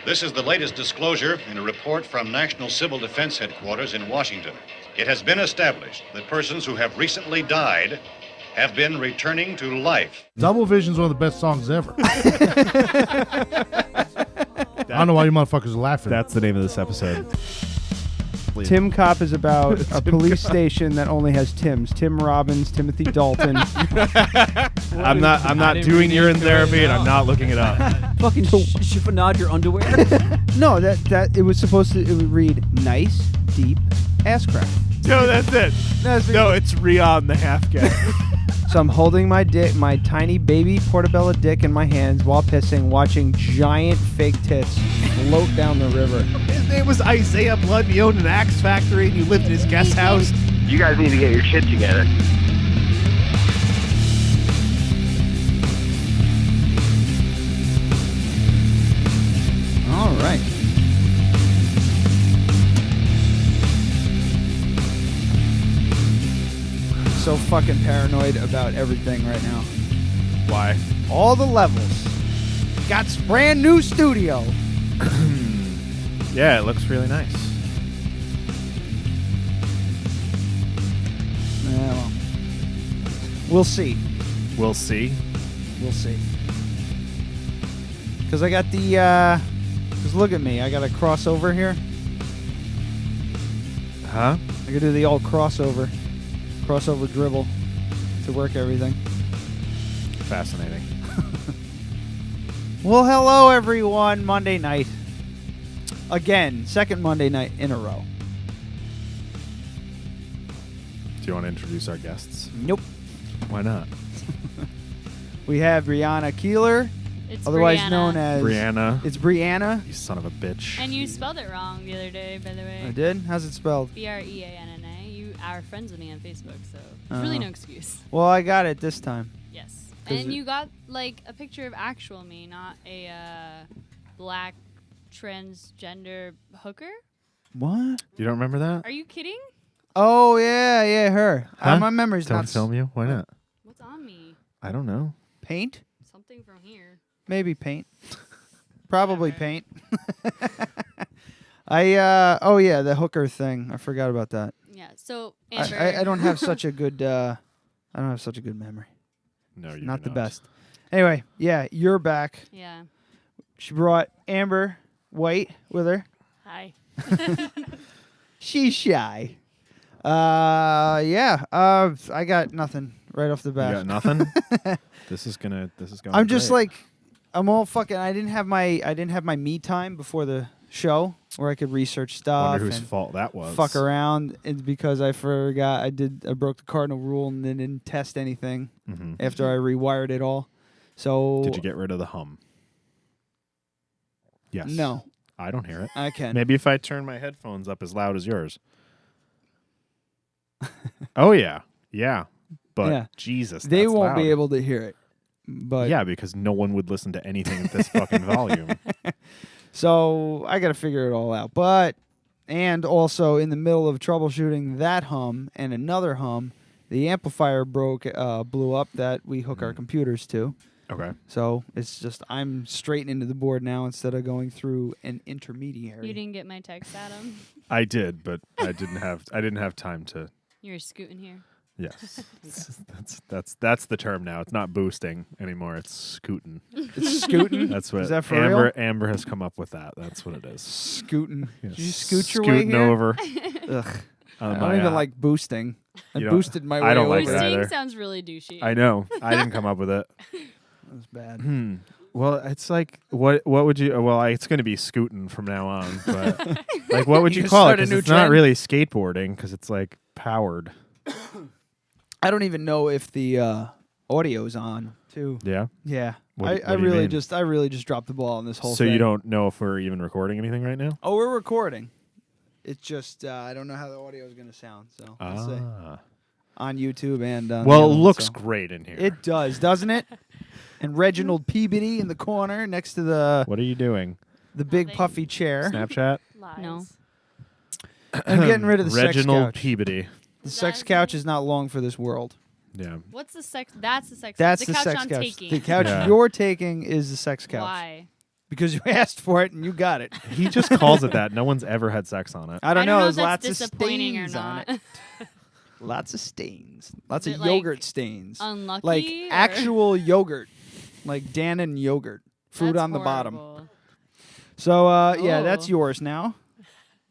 This is the latest disclosure in a report from National Civil Defense Headquarters in Washington. It has been established that persons who have recently died have been returning to life. Double Vision's one of the best songs ever. I don't know why you motherfuckers are laughing. That's the name of this episode. Tim Cop is about a police station that only has Tims. Tim Robbins, Timothy Dalton. I'm not doing urine therapy, and I'm not looking it up. Fucking chiffonade your underwear. No, that it was supposed to. It would read nice, deep ass crack. No, that's it. No, it's Rion the half guy. So I'm holding my dick, my tiny baby portobello dick in my hands while pissing, watching giant fake tits float down the river. His name was Isaiah Blood, and he owned an axe factory, and you lived in his guest house. You guys need to get your shit together. All right. So fucking paranoid about everything right now. Why? All the levels. Got brand new studio. Yeah, it looks really nice. Yeah, well, we'll see. We'll see. We'll see. Because I got the, because look at me. I got a crossover here. Huh? I could do the old crossover dribble to work everything. Fascinating. Well, hello, everyone. Monday night. Again, second Monday night in a row. Do you want to introduce our guests? Nope. Why not? We have Bre Keeler, It's otherwise Brianna. known as... Brianna. It's Brianna. You son of a bitch. And you spelled it wrong the other day, by the way. I did? How's it spelled? Breanna. You are friends with me on Facebook, so there's really no excuse. Well, I got it this time. Yes. 'Cause And you got, like, a picture of actual me, not a black transgender hooker? What? You don't remember that? Are you kidding? Oh, yeah, her. Huh? My memory's Don't not... film you? Why not? What's on me? I don't know. Paint? Something from here. Maybe paint. Probably paint. Oh yeah, the hooker thing. I forgot about that. Yeah, so, Amber. I don't have such a good memory. No, you Not do the best. Anyway, yeah, you're back. Yeah. She brought Amber White with her. Hi. She's shy. I got nothing right off the You bat. got nothing? This is going I'm just great. like, I'm all fucking. I didn't have my me time before the show where I could research stuff. Wonder whose and fault that was. fuck around. It's because I forgot I broke the cardinal rule and then didn't test anything after I rewired it all. So Did you get rid of the hum? Yes. No. I don't hear it. I can. Maybe if I turn my headphones up as loud as yours. Oh yeah. Yeah. But Yeah. Jesus, They that's won't loud. be able to hear it. But Yeah, because no one would listen to anything at this fucking volume. So I got to figure it all out. And also in the middle of troubleshooting that hum and another hum, the amplifier blew up that we hook our computers to. Okay. So it's just I'm straight into the board now instead of going through an intermediary. You didn't get my text, Adam? I did, but I didn't have time to. You were scooting here. Yes. That's the term now. It's not boosting anymore. It's scooting. It's scooting? That's what Is that for real? Amber has come up with that. That's what it is. Scooting. Yes. Did you scoot your way Scooting here? over. Ugh. on I my, don't even like boosting. I you don't- boosted my way I don't like over. it Boosting either. sounds really douchey. I know. I didn't come up with it. That was bad. Well, it's like what would you? Well, it's going to be scooting from now on. But like, what would you You call it? start a 'Cause new it's not trend? really skateboarding because it's like powered. I don't even know if the audio's on too. Yeah. Yeah. What I do you really mean? just dropped the ball on this whole So thing. you don't know if we're even recording anything right now? Oh, we're recording. It's just I don't know how the audio is going to sound. So let's see. On YouTube and Well, the it other one, looks so. great in here. It does, doesn't it? And Reginald Peabody in the corner next to the What are you doing? big Nothing. puffy chair. Snapchat? Lies. No. I'm getting rid of the Reginald sex couch. Peabody. The Is sex that- couch is not long for this world. Yeah. What's the sex? That's the sex. That's the the couch sex I'm couch. taking. The couch Yeah. you're taking is the sex couch. Why? because you asked for it and you got it. He just calls it that. No one's ever had sex on it. I don't know. if There's that's lots of disappointing or stains on not. it. Lots of stains. Lots Is of it, like, yogurt stains. Unlucky. Like or- actual yogurt. Like Dannon yogurt. Fruit That's on the bottom. horrible. So, yeah, that's Oh. yours now.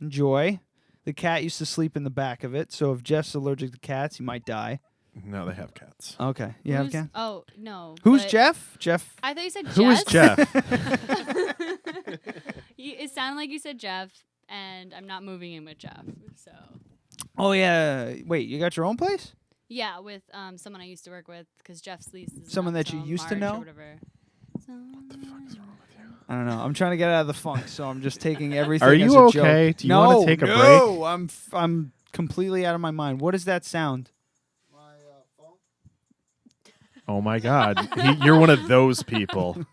Enjoy. The cat used to sleep in the back of it, so if Jeff's allergic to cats, he might die. No, they have cats. Okay. You have a Who's- cat? Oh no. Who's but Jeff? Jeff. I thought you said Who is Jess. Jeff? It sounded like you said Jeff, and I'm not moving in with Jeff. So Oh, yeah. Wait, you got your own place? yeah, with someone I used to work with, because Jeff's lease is Someone up that you till used to March or know? whatever. I don't know. I'm trying to get out of the funk, so I'm just taking everything Are as you a okay? joke. Do you wanna No, take a no, I'm completely out of my mind. What is that sound? Oh my God. You're one of those people.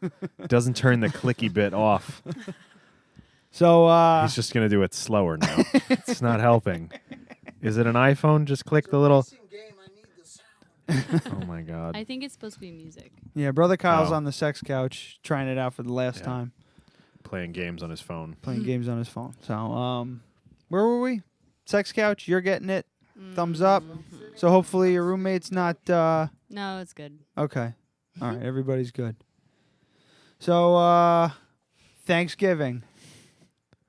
Doesn't turn the clicky bit off. So, He's just going to do it slower now. It's not helping. Is it an iPhone? Just click the little. Oh my God. I think it's supposed to be music. yeah, Brother Kyle's Oh. on the sex couch trying it out for the last Yeah. time, Playing games on his phone. playing games on his phone. So, where were we? Sex couch, you're getting it. Thumbs up. So hopefully your roommate's not, No, it's good. okay. All right, everybody's good. So, Thanksgiving.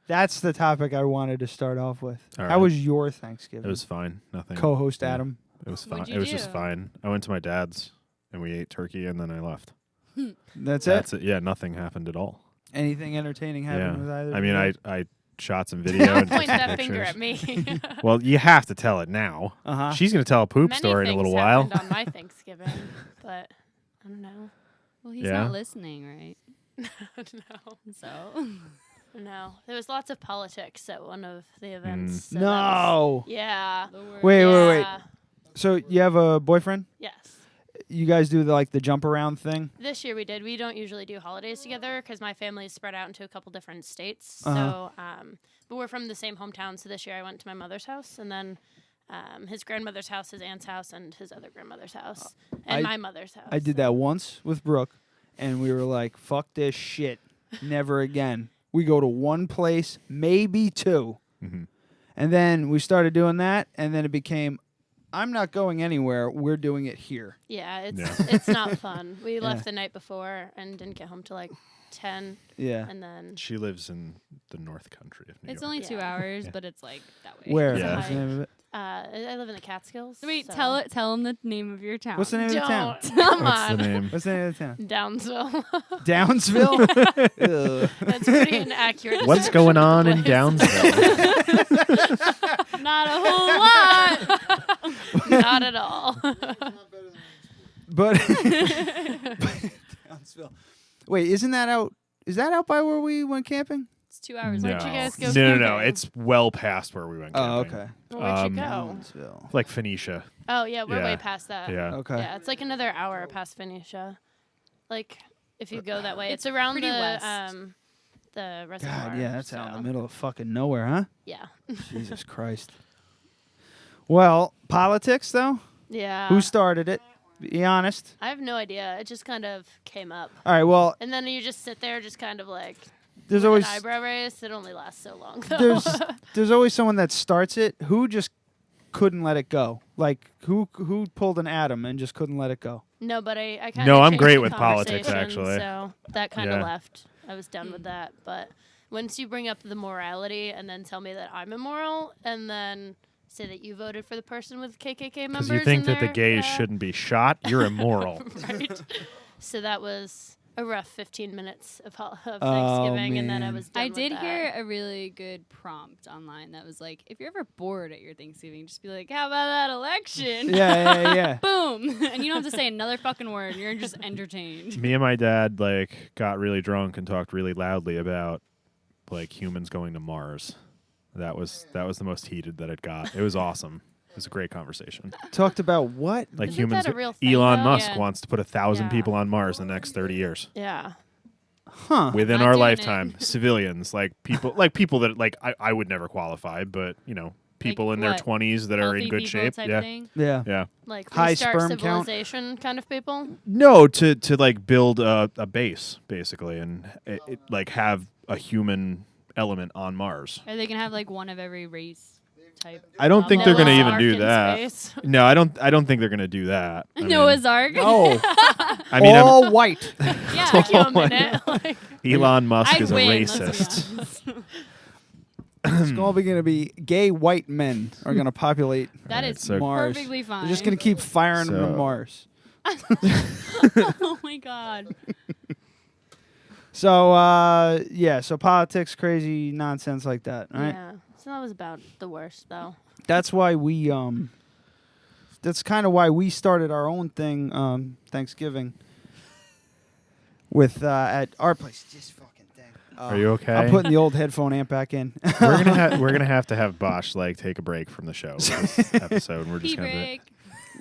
That's the topic I wanted to start off with. All How right. was your It Thanksgiving? was fine. Nothing. Co-host Yeah. Adam. It was fine. What'd It you was just do? fine. I went to my dad's and we ate turkey and then I left. That's That's it. Yeah, nothing happened at all. Anything entertaining happened with either? I of mean, you? I shot some video Don't and took point some that pictures. finger at me. Well, you have to tell it now. Uh-huh. She's going to tell a poop Many story in a things little while. happened on my Thanksgiving, but I don't know. Well, he's Yeah. not listening, right? No, So no. There was lots of politics at one of the events. so that was- No. Yeah. Wait. Yeah. So you have a boyfriend? Yes. You guys do the jump around thing? This year we did. We don't usually do holidays together because my family is spread out into a couple different states. Uh-huh. So, but we're from the same hometown. So this year I went to my mother's house, and then his grandmother's house, his aunt's house, and his other grandmother's house, and my mother's house. I did that once with Brooke, and we were like, fuck this shit. Never again. We go to one place, maybe two. Mhm. And then we started doing that, and then it became, I'm not going anywhere. We're doing it here. Yeah, it's Yeah. it's not fun. We Yeah. left the night before and didn't get home till like 10, Yeah. and then She lives in the North Country of New it's York. only 2 Yeah. hours, Yeah. but it's like that way. Where? It's a What's the hike. name of it? I live in the Catskills. Wait, so- tell him the name of your town. What's the name of the town? Don't. Come What's the on. name? What's the name of the town? Downsville. Downsville? Ugh. That's pretty inaccurate. What's description going of on the in place. Downsville? Not a whole lot. Not at all. But Downsville. Wait, isn't that out? Is that out by where we went camping? It's 2 hours. Where'd away. you guys go No. camping? It's well past where we went Oh, camping. okay. Where'd you go? Downsville. Like Phoenicia. Oh, yeah, we're Yeah. way past that. Yeah. Okay. Yeah, it's like another hour past Phoenicia. Like, if you go that way. It's around pretty west. the reservoir. God, yeah, that's out in so, the middle of fucking nowhere, huh? Yeah. Jesus Christ. Well, politics though. Yeah. Who started it? Be honest. I have no idea. It just kind of came up. All right. Well, And then you just sit there just kind of like there's with always an eyebrow raised. It only lasts so long, though. there's always someone that starts it who just couldn't let it go. Like who pulled an Adam and just couldn't let it go. No, but I kind of No, I'm great with politics, actually. So that kind of Yeah. left. I was done with that. But once you bring up the morality and then tell me that I'm immoral and then say that you voted for the person with KKK members Because you think in that the there, gays shouldn't be shot, you're immoral. right? So that was a rough 15 minutes of Thanksgiving, and then I man. was done I with did that. hear a really good prompt online that was like, if you're ever bored at your Thanksgiving, just be like, how about that election? Yeah. Boom. And you don't have to say another fucking word. You're just entertained. Me and my dad got really drunk and talked really loudly about humans going to Mars. That was the most heated that it got. It was awesome. It was a great conversation. Talked about what? Like Isn't humans, that a real thing, Elon though? Musk Yeah. wants to put 1,000 Yeah. people on Mars in the next 30 years. Yeah. Huh. Within Not our doing lifetime, civilians, people that I would never qualify, but people Like in their what? 20s that are in Healthy good people shape. type Yeah. thing? Yeah. Yeah. Like High restart sperm count? civilization kind of people. No, to like build a base basically, and like have a human element on Mars. Or they can have like one of every race type. I don't think they're Noah's going to even Ark do in that. space. No, I don't think they're going to do that. I mean, Noah's Ark. No. I mean, All white. Yeah. Took you a minute. Like, Elon Musk I is a win, let's be racist. honest. It's all going to be gay white men are going to populate That is so- Mars. perfectly fine. They're just going to keep firing them to So- Mars. Oh my god. So, yeah, so politics, crazy nonsense like that, right? yeah. So that was about the worst, though. That's why we, that's kind of why we started our own thing, Thanksgiving, with, at our place. Just fucking thing. Are you okay? I'm putting the old headphone amp back in. we're gonna have to have Bosch like take a break from the show with this episode. And we're Pee just gonna break.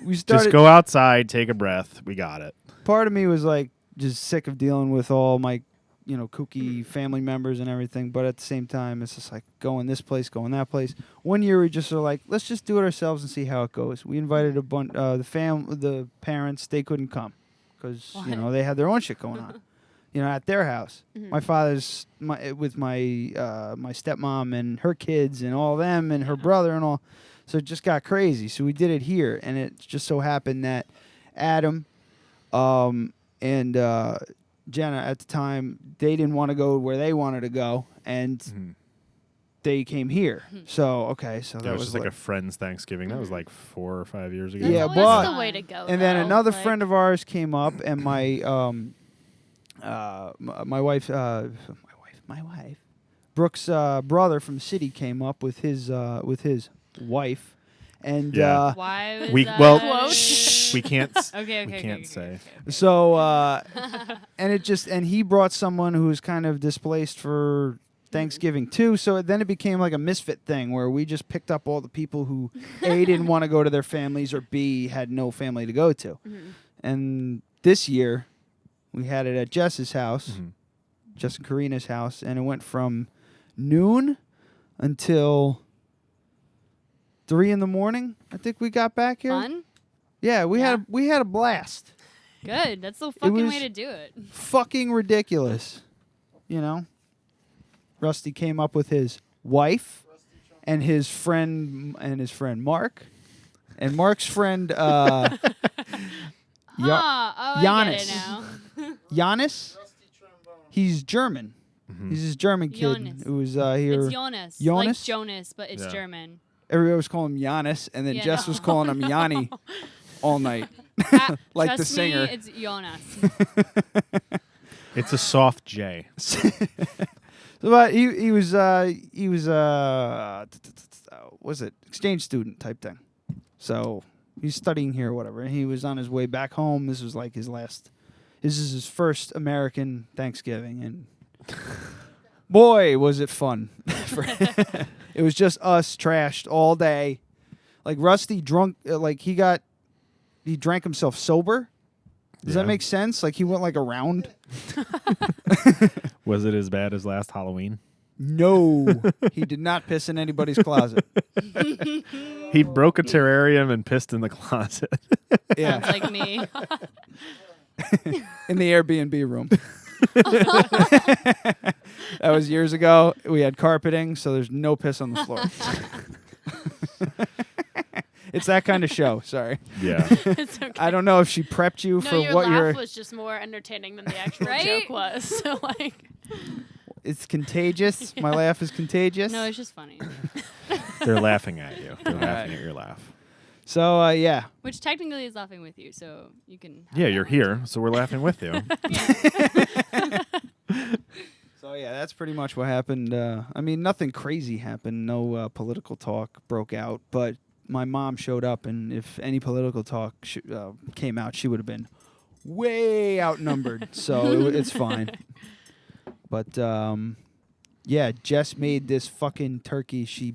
We started, just go outside, take a breath. We got it. part of me was like just sick of dealing with all my, kooky family members and everything. But at the same time, it's just like going this place, going that place. One year we just were like, let's just do it ourselves and see how it goes. We invited a bunch, the parents. They couldn't come because they had their own shit going on. At their house. My father's with my my stepmom and her kids and all them and her brother and all. So it just got crazy. So we did it here, and it just so happened that Adam and Jenna at the time, they didn't want to go where they wanted to go, and they came here. So so That was just like a friend's Thanksgiving. That was like 4 or 5 years ago. Yeah, That's but the way to go. and then though. another Like, friend of ours came up, and my my wife, Brooke's brother from the city came up with his wife, and Yeah. Why was We that? well, shh, we can't. Okay, we okay, can't okay, say. okay. so and he brought someone who was kind of displaced for Thanksgiving too. So then it became like a misfit thing where we just picked up all the people who A, didn't want to go to their families, or B, had no family to go to. And this year we had it at Jess's house, Jess and Karina's house, and it went from noon until 3 a.m. I think we got back here. Fun? Yeah, we had a blast. Good. That's the fucking was- way to do it. Fucking ridiculous. Rusty came up with his wife and his friend Mark, and Mark's friend I get Giannis. it now. Giannis. He's German. He's this German kid Jonas. who was here. It's Jonas. Like Jonas? Jonas, but it's Yeah. German. Everybody was calling him Giannis, and then Yeah, Jess no. was calling him Yanni all night. Like the Trust singer. Me, it's Jonas. It's a soft J. But he was was it exchange student type thing. So he's studying here or whatever. And he was on his way back home. This was like his last. This is his first American Thanksgiving, and boy, was it fun! It was just us trashed all day. Like Rusty drunk, he drank himself sober. Does that Yeah. make sense? Like he went like around. Was it as bad as last Halloween? No, he did not piss in anybody's closet. He broke a terrarium and pissed in the closet. Yeah, Sounds like me. in the Airbnb room. That was years ago. We had carpeting, so there's no piss on the floor. It's that kind of show. Sorry, Yeah. it's okay. I don't know if she prepped you No, for your what laugh you're. was just more entertaining than the actual Right? joke was. So like, It's contagious. My laugh is contagious. No, it's just funny. They're laughing at you. They're laughing at your laugh. So yeah, Which technically is laughing with you, so you can. have Yeah, that you're one here, so we're laughing with you. so yeah, that's pretty much what happened. I mean, nothing crazy happened. No political talk broke out, but my mom showed up, and if any political talk came out, she would have been way outnumbered. So it's fine. But yeah, Jess made this fucking turkey. She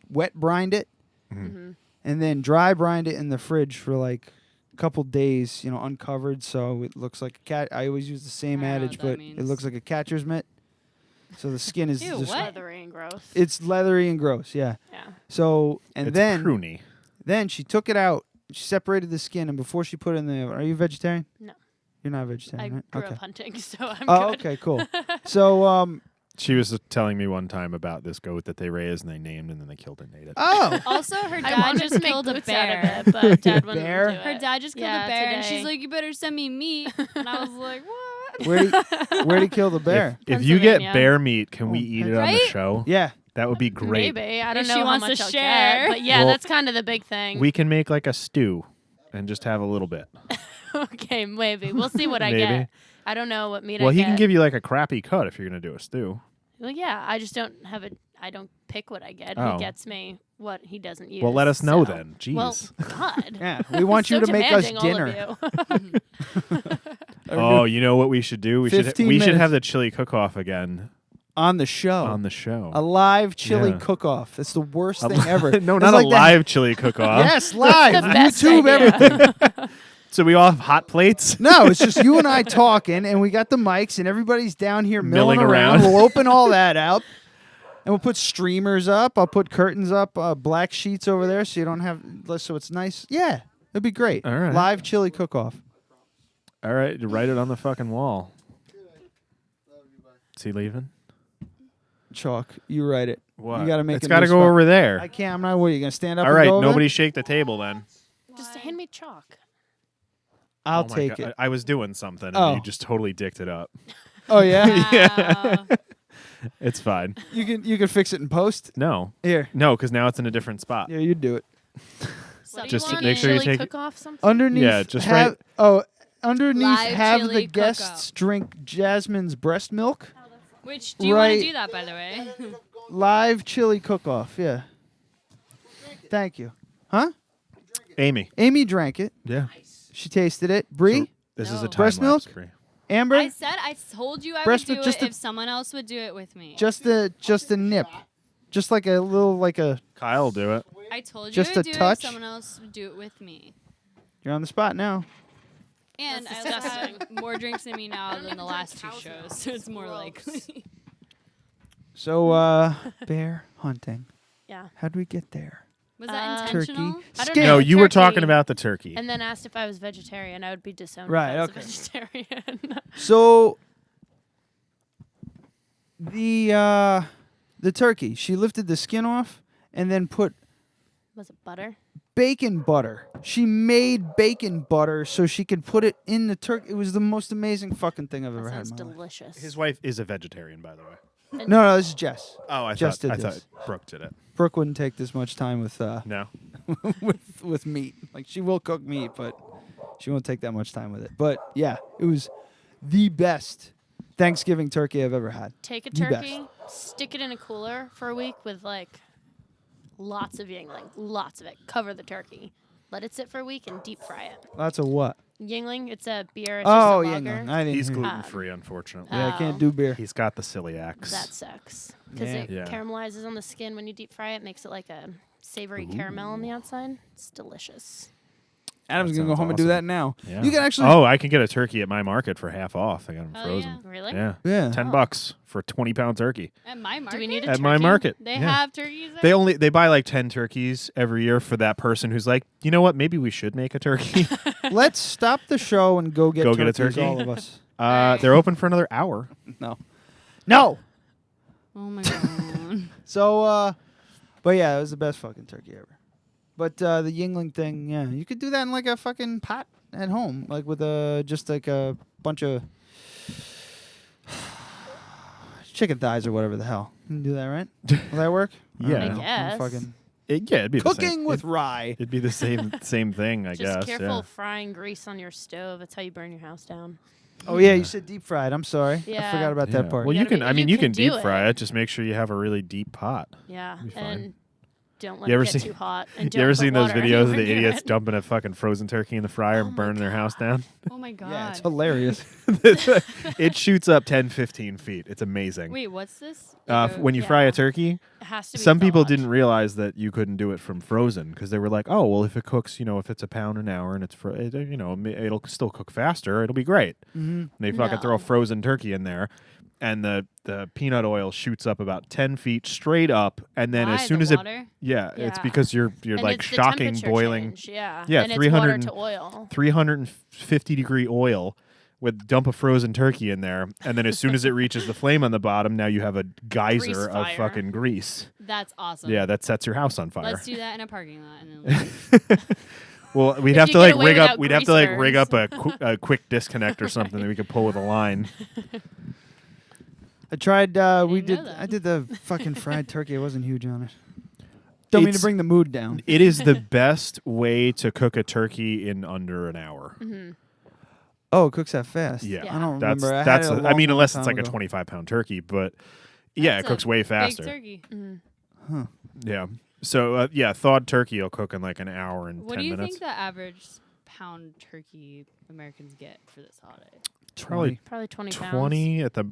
wet brined it, and then dry brined it in the fridge for like a couple days, uncovered, so it looks like a cat. I always use the same I don't know adage, what that but it means. looks like a catcher's mitt. So the skin is Ew, just what? Leathery and gross. it's leathery and gross. Yeah. Yeah. So and It's then pruny. then she took it out. She separated the skin, and before she put it in the oven, are you vegetarian? No. You're not a I vegetarian, right? grew Okay. up hunting, so I'm Oh, good. okay, cool. So She was telling me one time about this goat that they raised and they named and then they killed it and ate it. oh, Also, her I dad wanted just to make killed a boots bear. out of it, but Dad wouldn't Bear? do it. Her dad just killed Yeah, a bear, and today. she's like, "You better send me meat." And I was like, "What?" where'd he kill the bear? If you get Pennsylvania. bear meat, can we eat it on the Right? show? Yeah. That would be great. Maybe. I don't If know she how wants to much I'll share. get, but yeah, Well, that's kind of the big thing. We can make like a stew and just have a little bit. Okay, maybe. We'll see what I Maybe. get. I don't know what meat Well, I he get. can give you like a crappy cut if you're going to do a stew. Well, yeah, I just don't have it. I don't pick what I get. Oh. He gets me what he doesn't use. Well, let us know so- then. Jeez. Well, God. Yeah. We want you So to make us demanding, all of dinner. you. Oh, you know what we should do? We 15 should minutes. have the chili cook-off again On the show. on the show. A live chili Yeah. cook-off. It's the worst A thing li- ever. no, It's not like a the- live chili cook-off. Yes, live. The best YouTube, idea. everything. So we all have hot plates? No, it's just you and I talking, and we got the mics, and everybody's down here milling Milling around. around. We'll open all that out, and we'll put streamers up. I'll put curtains up, black sheets over there, so you don't have. So it's nice. Yeah, it'd be great. All right. Live chili cook-off. All right, you write it on the fucking wall. Is he leaving? Chalk, you write it. What? You got to make. It's a got to new go spot. over there. I can't. I'm not. What are you gonna stand up? All and right, go over nobody there? shake the table then. Just hand me chalk. I'll Oh my take God. it. I was doing something and Oh. you just totally dicked it up. Oh yeah. Wow. It's fine. You can fix it in post. No. Here. No, because now it's in a different spot. Yeah, you do it. What do Just you want? make sure you Chili take it- cook-off something? Underneath. Yeah, just have, right- Oh, underneath. Live have chili the guests drink Jasmine's breast milk. Which do you want Right. to do that, by the way? Live chili cook-off. Yeah. Thank you. Huh? Amy. Amy drank it. Yeah. She tasted it. Bree, So this is a No. time Breast milk? lapse, Bree. Amber, I said I told you I Breast would milk, do just it a- if someone else would do it with me. just a nip, just like a little like a. Kyle will do it. I told you just I would a do touch? it if someone else would do it with me. You're on the spot now. And I That's also have more drinks than me now than the last two shows, so it's more likely. So, bear hunting. Yeah. How'd we get there? Was that Turkey. intentional? I don't Skin. No, know, you were talking turkey. about the turkey. And then asked if I was vegetarian. I would be disowned Right, if I was okay. a vegetarian. So the turkey, she lifted the skin off and then put Was it butter? bacon butter. She made bacon butter so she could put it in the turkey. It was the most amazing fucking thing I've That ever had sounds in my life. delicious. His wife is a vegetarian, by the way. No, this is Jess. Oh, I Just thought did this. Brooke did it. Brooke wouldn't take this much time with No. with meat. Like she will cook meat, but she won't take that much time with it. But yeah, it was the best Thanksgiving turkey I've ever had. Take a The best. turkey, stick it in a cooler for a week with like lots of Yingling, lots of it. Cover the turkey. Let it sit for a week and deep fry it. Lots of what? Yingling, it's a beer. It's Oh, just a yeah, lager. no, I didn't. He's hear you. gluten free, unfortunately. Yeah, I can't Oh. do beer. He's got the celiacs. That sucks because Yeah. it Yeah. caramelizes on the skin when you deep fry it. Makes it like a savory caramel on the outside. It's delicious. Adam's That gonna go sounds home and do awesome. that now. Yeah. You can actually. Oh, I can get a turkey at my market for half off. I got them Oh, frozen. Really? Yeah. Yeah. $10 for a 20-pound turkey. At my market, Do we need a At turkey? my market. they Yeah. have turkeys there? They buy like 10 turkeys every year for that person who's like, you know what? Maybe we should make a turkey. Let's stop the show and go get Go get a turkeys, turkey? all of us. They're open for another hour. No. No. Oh my god. So, but yeah, it was the best fucking turkey ever. But the Yingling thing, yeah, you could do that in like a fucking pot at home, like with just like a bunch of chicken thighs or whatever the hell. You can do that, right? Will that work? Yeah. don't know. guess. Fucking It'd be the cooking same. with rye. It'd be the same thing, I Just guess. careful Yeah. frying grease on your stove. That's how you burn your house down. Oh yeah, you said deep fried. I'm sorry, I Yeah. forgot about that Yeah. part. Well, you gotta can. be- I mean, you you can can do deep fry it. it. Just make sure you have a really deep pot. Yeah, Be fine. and don't let You it ever get see- too hot. And You ever don't put seen those water videos of anywhere the near idiots it. dumping a fucking frozen turkey in the fryer and my burning their house down? Oh my god. Yeah, it's hilarious. It shoots up 10, 15 feet. It's amazing. Wait, what's this? When you fry Yeah. a turkey, It has to be some people thawed. didn't realize that you couldn't do it from frozen because they were like, "Oh, well, if it cooks, if it's a pound an hour and it's it'll still cook faster. It'll be great." Mm-hmm. They fucking throw a No. frozen turkey in there, and the peanut oil shoots up about 10 feet straight up, and then Why? as soon The as water? it's Yeah. because you're And like it's the shocking temperature boiling. change, yeah. Yeah, and it's 300 water to oil. 350-degree oil with dump of frozen turkey in there, and then as soon as it reaches the flame on the bottom, now you have a geyser Grease of fire. fucking grease. That's awesome. Yeah, that sets your house on fire. Let's do that in a parking lot and then leave. Well, we'd If have you to get like away rig up. without We'd have to grease like rig up burns. a quick disconnect or something that we could pull with a line. I tried. I We didn't know did. that. I did the fucking fried turkey. I wasn't huge on it. Don't mean to It's- bring the mood down. It is the best way to cook a turkey in under an hour. Oh, it cooks that fast. Yeah. I don't That's remember. that's. I, had it a I long, mean, long unless it's time like a ago. 25-pound turkey, but yeah, That's it cooks a way Big faster. turkey. Yeah. So yeah, thawed turkey will cook in like an hour and What 10 do you minutes. think the average pound turkey Americans get for this holiday? Probably Probably 20 pounds. 20 at the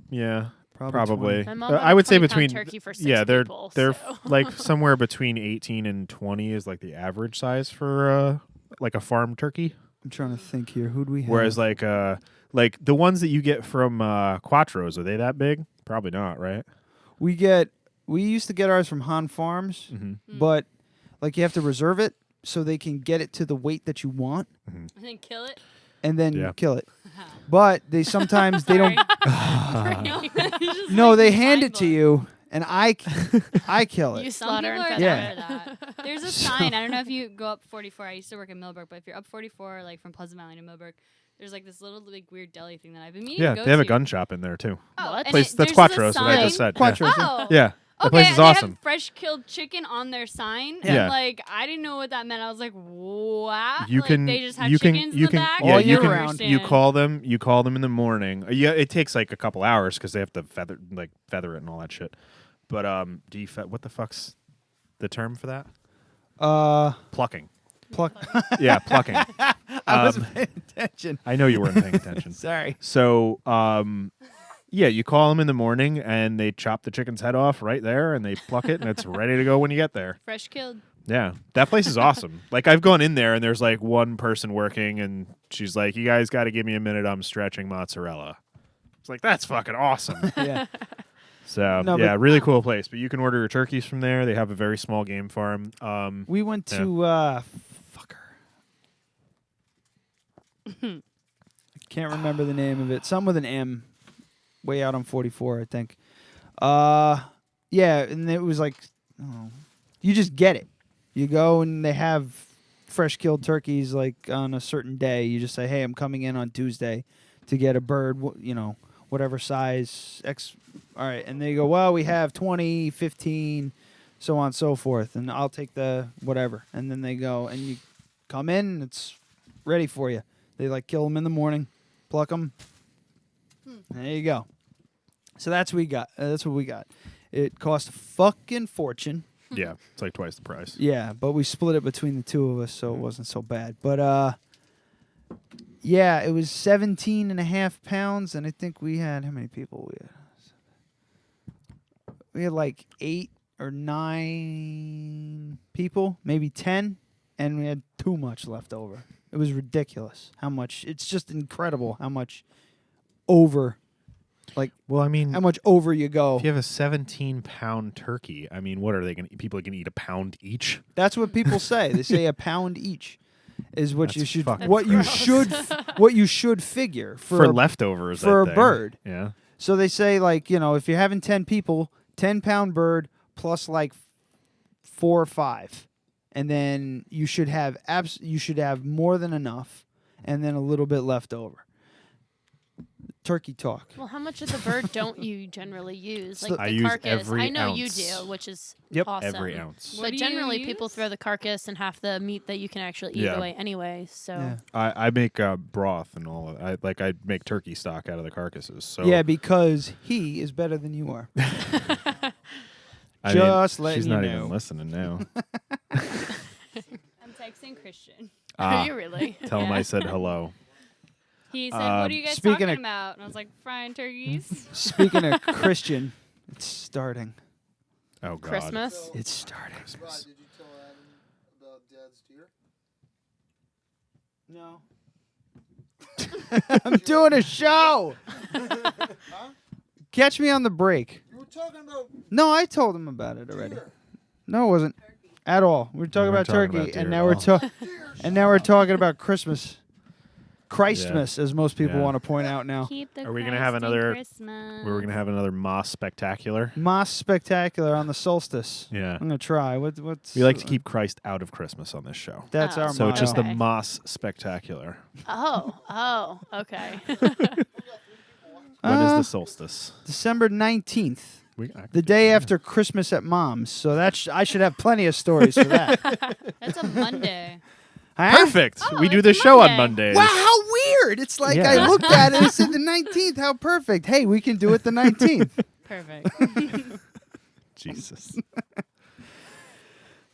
probably. My mom I would say between turkey for 6 they're people, they're so. like somewhere between 18 and 20 is like the average size for like a farm turkey. I'm trying to think here. Who'd we have? Whereas like the ones that you get from Quattros, are they that big? Probably not, right? we used to get ours from Han Farms, Mm-hmm. but like you have to reserve it so they can get it to the weight that you want And then kill it? and then Yeah. kill it. But they sometimes they don't. No, Like, they hand it to mind-blowing. you, and I kill it. You Some slaughter people are and Yeah. down for that. There's a sign. I don't know if you go up 44. I used to work in Millbrook, but if you're up 44, like from Pleasant Valley to Millbrook, there's like this little like weird deli thing that I've been meaning Yeah, to go they have a to. gun shop in there too. Oh, What? and Place it- that's there's just a Quattros, what I just sign- said. Quattros, yeah. Oh. Yeah. The Okay, place is and they awesome. have fresh killed chicken on their sign, Yeah. and like I didn't know what that meant. I was like, "Wow!" You like, can they just have you can chickens you in can the back. yeah All you year can round. you call them in the morning. Yeah, it takes like a couple hours because they have to feather it and all that shit. But do you what the fuck's the term for that? Plucking. Pluck. Yeah, plucking. I wasn't paying attention. I know you weren't paying attention. Sorry. So, yeah, you call them in the morning and they chop the chicken's head off right there and they pluck it and it's ready to go when you get there. Fresh killed. Yeah, that place is awesome. Like, I've gone in there and there's like one person working and she's like, "You guys got to give me a minute. I'm stretching mozzarella." It's like, that's fucking awesome. Yeah. So, No, yeah, but- really cool place. But you can order your turkeys from there. They have a very small game farm. We went Yeah. to I can't remember the name of it. Some with an M, way out on 44, I think. Yeah, and it was like, you just get it. You go and they have fresh killed turkeys like on a certain day. You just say, "Hey, I'm coming in on Tuesday to get a bird, whatever size X." All right, and they go, "Well, we have 20, 15, so on and so forth, and I'll take the whatever." And then they go and you come in, and it's ready for you. They like kill them in the morning, pluck them. There you go. So that's what we got. That's what we got. It cost a fucking fortune. Yeah, it's like twice the price. Yeah, but we split it between the two of us, so it wasn't so bad. But yeah, it was 17.5 pounds, and I think we had how many people we had? We had like 8 or 9 people, maybe 10, and we had too much left over. It was ridiculous how much. It's just incredible how much over, like Well, I mean, how much over you go. if you have a 17-pound turkey, I mean, what are they going to people are going to eat a pound each? That's what people say. They say a pound each is what you That's should fucking what you gross. should what you should figure For a- leftovers for I a think. bird. Yeah. So they say like, if you're having 10 people, 10-pound bird plus like 4 or 5. And then you should have more than enough and then a little bit left over. Turkey talk. Well, how much of the bird don't you generally use? So Like the I use carcass. every I know you ounce. do, which is Yep. awesome. Every ounce. What But do you generally, people use? throw the carcass and half the meat that you can actually eat Yeah. away anyway. So Yeah. I make broth and all of that. I make turkey stock out of the carcasses. So Yeah, because he is better than you are. I just mean, letting she's you not know. even listening now. I'm texting Christian. are you really? Tell him Yeah. I said hello. He said, "What are you guys speaking talking of- about?" And I was like, "Frying turkeys." Speaking of Christian, it's starting. Oh God. Christmas. It's starting. Did you tell Adam about Dad's deer? No. I'm doing a show. Catch me on the break. You were talking about No, I told him about it already. deer. No, it wasn't at all. We were talking weren't about talking turkey, about and deer now at we're all. and now we're talking about Christmas. Christmas, as most people Yeah. want to point out now. Keep the Are we gonna have Christ in another- Christmas. We were gonna have another Moss spectacular. Moss spectacular on the solstice. Yeah. I'm gonna try. What's We like to keep Christ out of Christmas on this show. That's Oh. our So motto. it's just the Okay. Moss spectacular. Oh, okay. When is Uh, the solstice? December 19th. I can The do day that. after Christmas at Mom's. So I should have plenty of stories for that. That's a Monday. Huh? Perfect. Oh, we do it's the show on Monday. Mondays. Wow, how weird. It's like Yeah. I looked at it and said the 19th. How perfect. Hey, we can do it the 19th. Perfect. Jesus.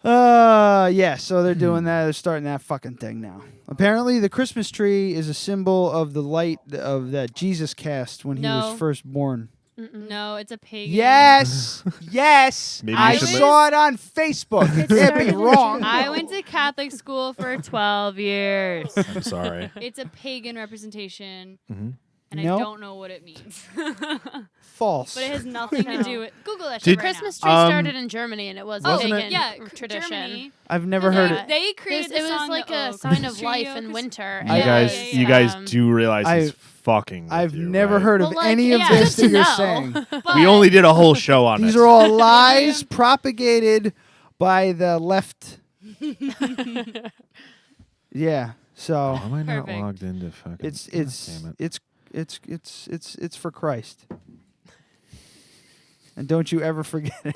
Yeah, so they're doing that. They're starting that fucking thing now. Apparently, the Christmas tree is a symbol of the light of that Jesus cast when he No. was first born. No, it's a pagan. Yes, yes. Maybe I you should saw it on Facebook. It can't be started in wrong. I went to Catholic school for 12 years. I'm sorry. It's a pagan representation, Mhm. and No. I don't know what it means. False. But it has nothing to do with Google that Did- shit right Christmas now. tree started in Germany, and it was a Wasn't pagan it? Yeah, tradition. Germany. I've never heard Yeah. it. They created It the was song like the a Oak sign of Tree life Oak in is- winter. You Yeah, guys, yeah, you guys um, do realize he's I've- fucking. with I've you, never right? heard of Well, like, any of yeah, this good that to you're know. saying. But We only did a whole show on These it. are all lies propagated by the left. Yeah. So Why am I not Perfect. logged into fucking? it's damn it. it's for Christ. And don't you ever forget it.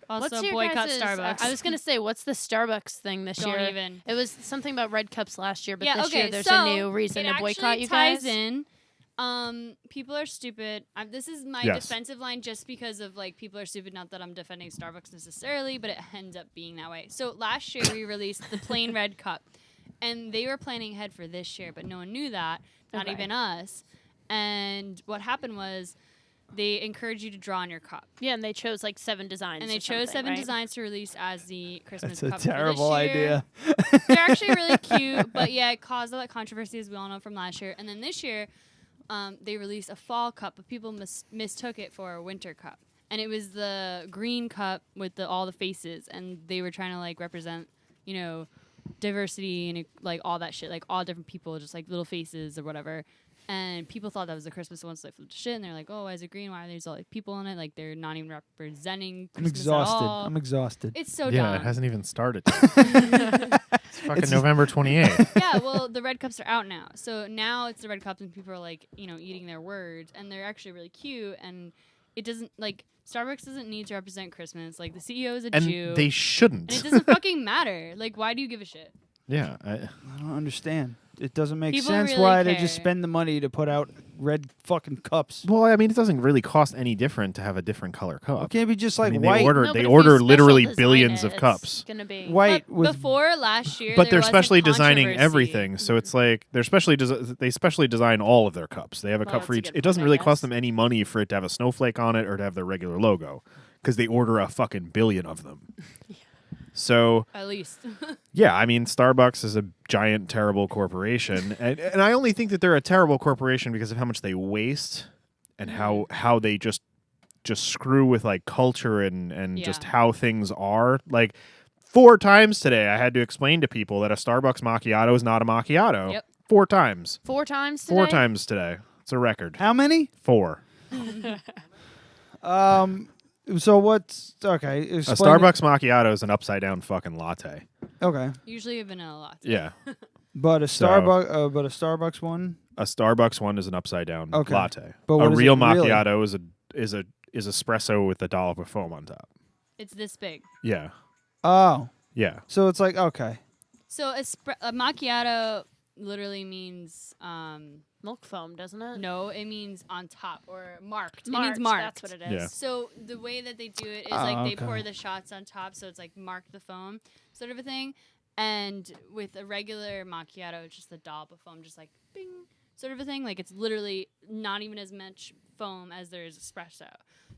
Also, What's your boycott guys' Starbucks. I was gonna say, what's the Starbucks thing this Don't year? even. It was something about red cups last year, but Yeah, this okay, year there's so a new reason it to boycott actually you ties guys. in. People are stupid. This is my Yes. defensive line, just because of like people are stupid. Not that I'm defending Starbucks necessarily, but it ends up being that way. So last year we released the plain red cup, and they were planning ahead for this year, but no one knew that, not Okay. even us. And what happened was they encouraged you to draw on your cup, Yeah, and they chose like 7 designs. and they or chose something, 7 right? designs to release as the Christmas That's a cup for this terrible year. idea. They're actually really cute, but yeah, it caused all that controversy, as we all know from last year. And then this year, they released a fall cup, but people mistook it for a winter cup. And it was the green cup with all the faces, and they were trying to like represent, diversity and like all that shit, like all different people, just like little faces or whatever. And people thought that was the Christmas one, so they flipped shit, and they're like, "Oh, why is it green? Why are there's all like people in it? Like they're not even representing I'm Christmas exhausted. at all." I'm exhausted. It's so Yeah, dumb. it hasn't even started. It's fucking November 28th. Yeah, well, the red cups are out now. So now it's the red cups, and people are like, eating their words, and they're actually really cute. And it doesn't like Starbucks doesn't need to represent Christmas. Like the CEO is a And Jew, they shouldn't. and it doesn't fucking matter. Like, why do you give a shit? Yeah. I don't understand. It doesn't make People sense really why they just care. spend the money to put out red fucking cups. Well, I mean, it doesn't really cost any different to have a different color cup. It can't be just like I mean, white. they order No, but they if you order special literally design billions it, of it's cups. Gonna be white But with before last year, But there they're wasn't specially designing controversy. everything, so it's like they're they specially design all of their cups. They have a Well, cup for that's a each. good It doesn't point, I really cost guess. them any money for it to have a snowflake on it or to have their regular logo, because they order a fucking billion of them. So At least. yeah, I mean, Starbucks is a giant, terrible corporation, and I only think that they're a terrible corporation because of how much they waste and how they just screw with like culture and just Yeah. how things are. Like 4 times today, I had to explain to people that a Starbucks macchiato is not a macchiato. Yep. 4 times. 4 times today. 4 times today. It's a record. how many? 4. So what's okay? A explain Starbucks macchiato is an upside down fucking latte. it. Okay, Usually a vanilla latte. Yeah. but a So- Starbucks one. A Starbucks one is an upside down Okay. latte. But A what is real it really? macchiato is espresso with a dollop of foam on top. It's this big. Yeah. Oh, Yeah. so it's like okay. So a macchiato literally means Milk foam, doesn't it? no, it means on top or marked. It Marked, means marked. That's what it is. Yeah. So the way that they do it is Oh, like they okay. pour the shots on top, so it's like mark the foam sort of a thing. And with a regular macchiato, it's just a dollop of foam, just like bing, sort of a thing. Like it's literally not even as much foam as there is espresso.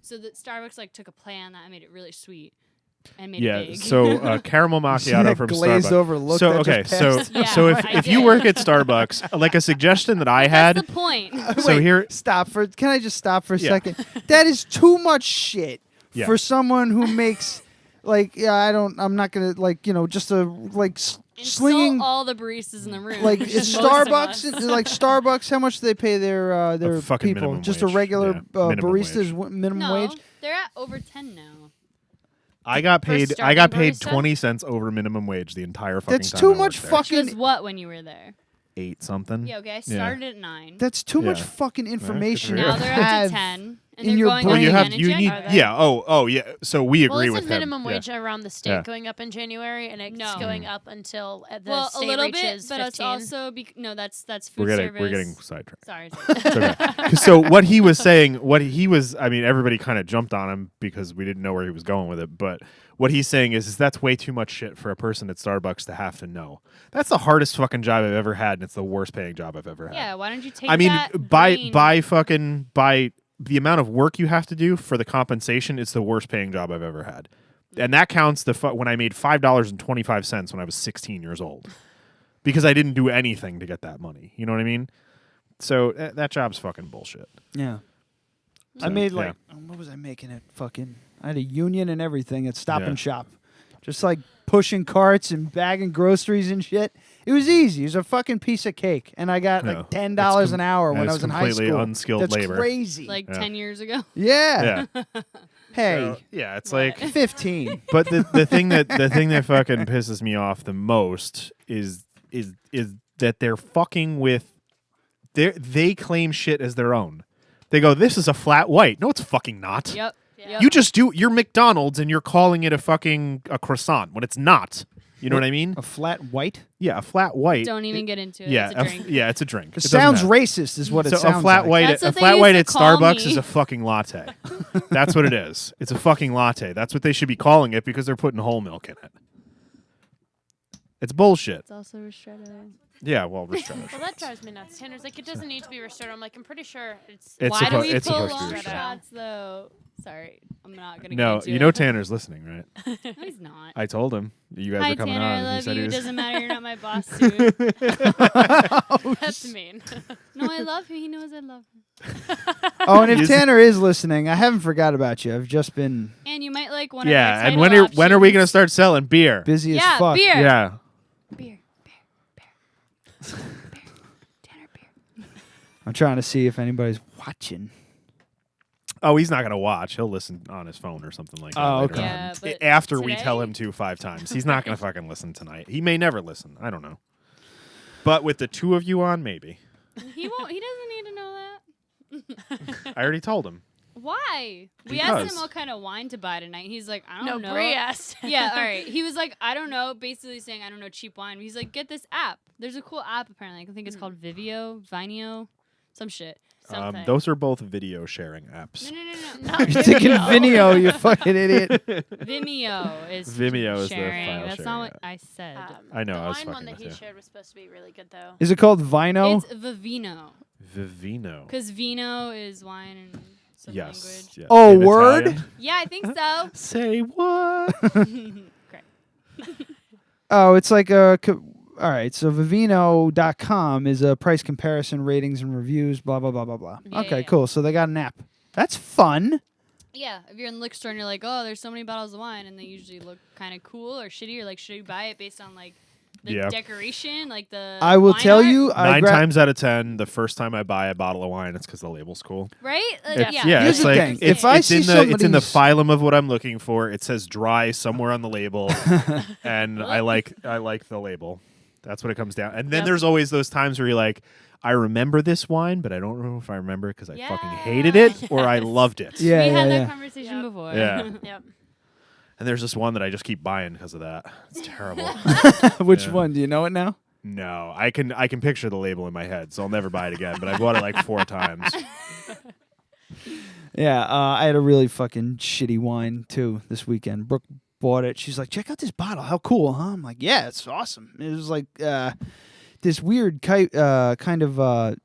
So that Starbucks like took a play on that and made it really sweet. and made Yeah. it big. So caramel macchiato that from glazed Starbucks. over look so that okay, just so passed? Yeah, so I if you did. work at Starbucks, like a suggestion that I had. That's the point. So Wait, here, stop for. Can I just stop for a Yeah. second? That is too much shit Yeah. for someone who makes like. Yeah, I don't. I'm not gonna like just a like slinging. Insult all the baristas in the room. Like Most of Starbucks, us. like Starbucks, how much do they pay their fucking people? minimum Just a wage. regular Yeah, minimum barista's wage. minimum No, wage. they're at over 10 now. I got For paid. I starting got paid barista? 20 cents over minimum wage the entire fucking That's time too I much worked there. Which was fucking. what when you were there? 8 something. Yeah, okay. I started at 9. That's too much Yeah. fucking information. for Now you. they're have up to 10. And in they're your going brain. up Well, you again have in you need January. Are they? yeah. Oh yeah. So we Well, agree isn't with minimum him. wage around the state Yeah. going up in January, and it's No. going up until the Well, a state little bit, reaches but 15? it's also no. That's food We're service. getting sidetracked. Sorry. It's okay. So what he was saying, I mean, everybody kind of jumped on him because we didn't know where he was going with it. But what he's saying is that's way too much shit for a person at Starbucks to have to know. That's the hardest fucking job I've ever had, and it's the worst paying job I've ever had. Yeah. Why don't you take? I mean, that by brain- by the amount of work you have to do for the compensation, it's the worst paying job I've ever had, and that counts when I made $5.25 when I was 16 years old, because I didn't do anything to get that money. You know what I mean? So that job's fucking bullshit. Yeah. I So, made yeah. what was I making it? Fucking, I had a union and everything at Stop Yeah. and Shop, just like pushing carts and bagging groceries and shit. It was easy. It was a fucking piece of cake, and I got Yeah. like $10 an hour when I it's was in high completely school. unskilled That's labor. crazy. like Yeah. 10 years ago. yeah. Yeah. Hey, So, yeah, it's What? like 15. But the thing that fucking pisses me off the most is that they're fucking with they claim shit as their own. They go, "This is a flat white." No, it's fucking not. Yep. Yeah. You just do you're McDonald's and you're calling it a croissant when it's not. You know what I mean? A flat white. Yeah, a flat white. Don't even get into it. Yeah, It's a drink. yeah, it's a drink. It doesn't sounds matter. racist, is what So it sounds a flat like. white, That's a what they flat used white to at call Starbucks me. is a fucking latte. That's what it is. It's a fucking latte. That's what they should be calling it because they're putting whole milk in it. It's bullshit. It's also Ristretto. Yeah, well, Ristretto. Well, that drives me nuts. Tanner's like, it doesn't need to be restored. I'm like, I'm pretty sure it's. It's Why do we it's pull supposed to long be restored. shots though? Sorry, I'm not gonna. No, get into you know it. Tanner's listening, right? No, he's not. I told him you guys Hi are coming Tanner, on. I He love said you. he was. Doesn't matter, you're not my boss, dude. That's mean. No, I love him. He knows I love him. Oh, and if Yes. Tanner is listening, I haven't forgot about you. I've just been And you might like one of Yeah, our and title when are we gonna options. start selling beer? busy Yeah, as fuck. beer. Yeah, Beer. Tanner, beer. I'm trying to see if anybody's watching. Oh, he's not gonna watch. He'll listen on his phone or something like that. Oh, later okay. on. Yeah, but After we today? tell him to 5 times, he's not gonna fucking listen tonight. He may never listen. I don't know. But with the two of you on, maybe. He won't. He doesn't need to know that. I already told him. Why? We asked Because. him what kind of wine to buy tonight. He's like, I No, don't know. Bre asked. Yeah, all right. He was like, I don't know. Basically saying, I don't know cheap wine. He's like, get this app. There's a cool app apparently. I think it's called Vineo, some shit. Something. Those are both video sharing apps. No. You're thinking Vimeo, you fucking idiot. Vimeo is Vimeo is the sharing. file That's sharing not what app. I said. I know, The I was wine fucking one that with he you. shared was supposed to be really good, though. Is it called Vino? It's Vivino. Vivino. Because vino is wine in some Yes. language. yes. Oh, In word? Italian. Yeah, I think so. Say what? Great. Oh, it's like a. All right, so Vivino.com is a price comparison, ratings, and reviews, blah, blah, blah, blah, blah. Yeah, Okay, yeah. cool. So they got an app. That's fun. Yeah, if you're in the liquor store and you're like, oh, there's so many bottles of wine, and they usually look kind of cool or shitty, or like, should you buy it based on like the Yeah. decoration, like the I will wine tell art? you, 9 times out of 10, the first time I buy a bottle of wine, it's because the label's cool. right? Like, It's, yeah, yeah, Here's it's the like thing. it's, If I it's see in the somebody's- phylum of what I'm looking for. It says dry somewhere on the label, and I like the label. That's what it comes down. And then Yep. there's always those times where you're like, I remember this wine, but I don't know if I remember it because I fucking Yeah. hated it or I Yes. loved it. Yeah, we yeah, had yeah. that conversation Yep. before. Yeah. Yep. And there's this one that I just keep buying because of that. It's terrible. Which Yeah. one? Do you know it now? No, I can picture the label in my head, so I'll never buy it again. But I bought it like 4 times. Yeah, I had a really fucking shitty wine too this weekend. Brooke bought it. She's like, check out this bottle. How cool, huh? I'm like, yeah, it's awesome. It was like this weird kind of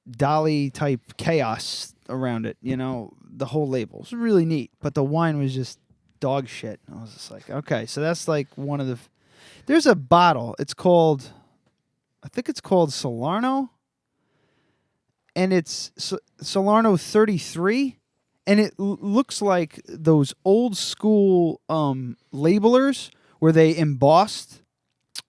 Dolly type chaos around it. You know, the whole label was really neat, but the wine was just dog shit. I was just like, okay, so that's like one of the. There's a bottle. It's called, I think it's called Salerno, and it's Salerno 33, and it looks like those old school labelers where they embossed.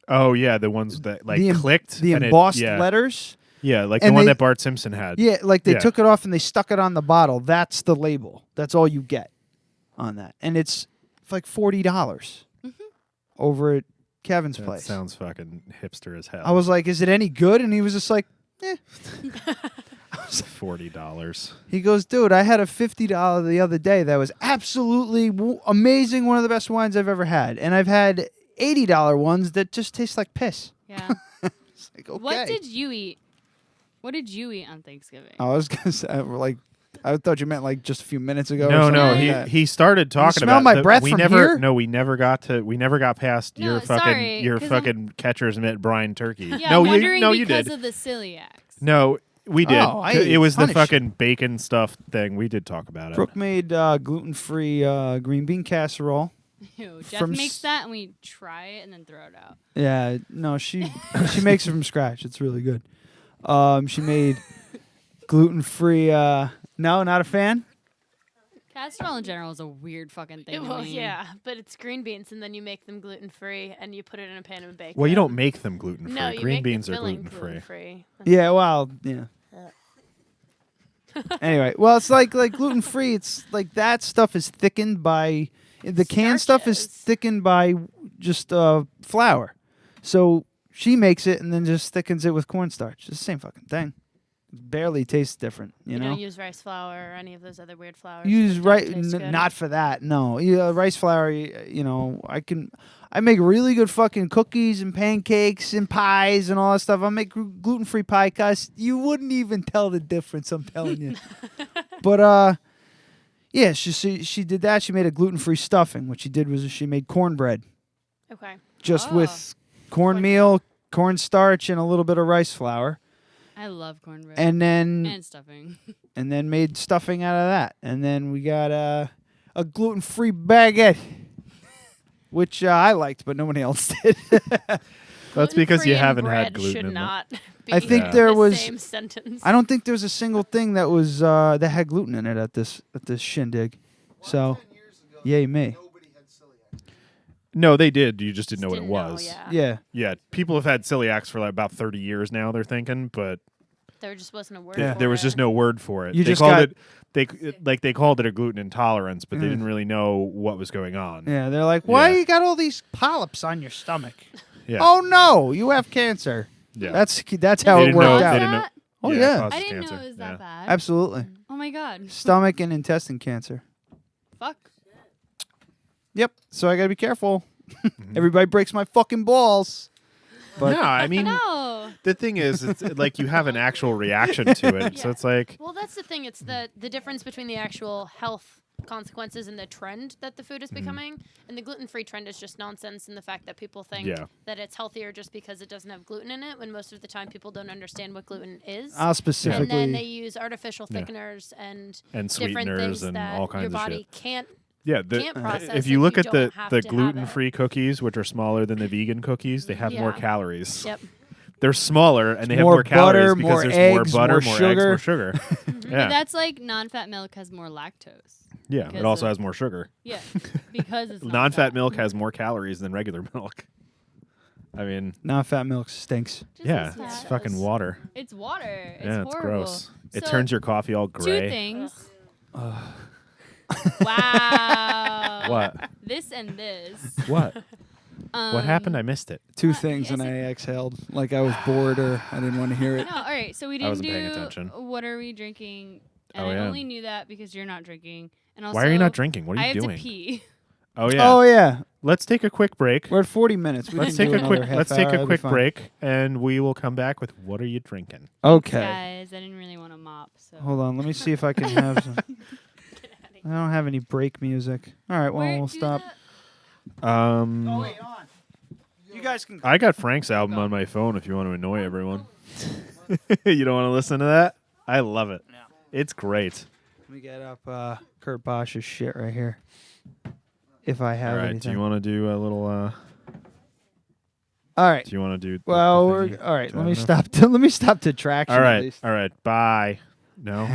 Oh yeah, the ones that like clicked the and embossed yeah. letters. Yeah, like And the one they- that Bart Simpson had. Yeah, like they Yeah. took it off and they stuck it on the bottle. That's the label. That's all you get on that, and it's like $40 over at Kevin's That place. sounds fucking hipster as hell. I was like, "Is it any good?" And he was just like, "Eh." $40. He goes, "Dude, I had a $50 the other day that was absolutely amazing. One of the best wines I've ever had, and I've had $80 ones that just taste like piss." Yeah. It's like, okay. What did you eat? What did you eat on Thanksgiving? I was gonna say, like, I thought you meant like just a few minutes ago. or No, something no, like that. he started talking smell about my the- breath we from never here? No, we never got past No, your fucking sorry, your 'cause fucking catcher's mitt brine turkey. Yeah, no, I'm wondering you because did. of the celiacs. No, we did. Oh, I It was the punished. fucking bacon stuff thing. We did talk about it. Brooke made gluten-free green bean casserole. Ew, Jeff From makes s- that and we try it and then throw it out. Yeah, no, she makes it from scratch. It's really good. She made gluten-free. No, not a fan. Casserole in general is a weird fucking thing. to Well, me. yeah, but it's green beans, and then you make them gluten free, and you put it in a pan of bacon. Well, you don't make them gluten free. No, you Green make beans the are filling gluten free. gluten-free. Yeah, well, yeah. Anyway, well, it's like gluten-free. It's like that stuff is thickened by the canned stuff is Starches. thickened by just flour. So she makes it and then just thickens it with cornstarch. It's the same fucking thing. Barely tastes different, you know. don't use rice flour or any of those other weird flours. Use that don't rice, taste good. not for that. No, rice flour. You know, I make really good fucking cookies and pancakes and pies and all that stuff. I make gluten-free pie, cause you wouldn't even tell the difference. I'm telling you. But yeah, she did that. She made a gluten-free stuffing. What she did was she made cornbread, Okay. just Oh. with cornmeal, cornstarch, and a little bit of rice flour, I love cornbread. and then and stuffing. and then made stuffing out of that. And then we got a gluten-free baguette, which I liked, but nobody else did. That's because you Gluten-free and haven't had bread gluten should in them. not be I think Yeah. there the was. same sentence. I don't think there was a single thing that was that had gluten in it at this shindig. So, 10 years ago, yay me. nobody had celiac. No, they did. You just didn't know what it Didn't know, was. yeah. Yeah. Yeah, people have had celiacs for like about 30 years now. They're thinking, but There just wasn't a word. Yeah. for there was it. just no word for it. You they just called got- it they called it a gluten intolerance, but they Mm. didn't really know what was going on. Yeah, they're like, "Why Yeah. you got all these polyps on your stomach?" Yeah. Oh no, you have cancer. Yeah. That's how They it didn't know. worked They out. didn't know. That? Oh, it yeah. causes I didn't cancer. know it was Yeah. that bad. Absolutely. Oh my god. Stomach and intestine cancer. Fuck. Yep. So I got to be careful. Everybody breaks my fucking balls. But No, I mean No. the thing is, it's like you have an actual reaction to it, so Yeah. it's like Well, that's the thing. It's the difference between the actual health consequences and the trend that the food is becoming. And the gluten-free trend is just nonsense, and the fact that people think Yeah. that it's healthier just because it doesn't have gluten in it, when most of the time people don't understand what gluten is. I'll and specifically. then they use artificial Yeah. thickeners and and different sweeteners things and that all kinds your of body shit. can't. Yeah, can't process if if you look you at the don't have the to have it. gluten-free cookies, which are smaller than the vegan cookies, they have more Yeah. calories. Yep. They're smaller and they have More more calories butter, because more there's eggs, more butter, more more sugar. eggs, more sugar. But Yeah, that's like non-fat milk has more lactose. yeah. It because also of- has more sugar. Yeah, because it's Non-fat milk has more calories than regular milk. I mean, Non-fat milk stinks. Just yeah, as it's fat. fucking water. It's water. It's Yeah, it's horrible. gross. It So, turns your coffee all two gray. things. Wow. What? This and this. What? What happened? I missed it. Two things, yes, and I exhaled like I was bored or I didn't want to hear it. No, all right. So we I didn't wasn't do paying attention. what are we drinking, and Oh, I yeah. only knew that because you're not drinking, and also Why are you not drinking? What are I you have doing? to pee. Oh yeah. Oh yeah, Let's take a quick break. we're at 40 minutes. We Let's can take do a quick another half let's take hour, a that'll be quick fine. break and we will come back with what are you drinking? Okay. Guys, I didn't really want to mop. So Hold on, let me see if I can have some. I don't have any break music. All right, well, Where- we'll do stop. Um You guys can. I got Frank's album on my phone if you want to annoy everyone. You don't want to listen to that? I love it. It's great. Let me get up Kurt Bosch's shit right here. if I have All right. anything. Do you want to do a little? All right. Do you want to do? Well, the we're, thingy? all right. Do Let I me have stop. Let me stop to traction. enough? All At right. least. All right. Bye. No.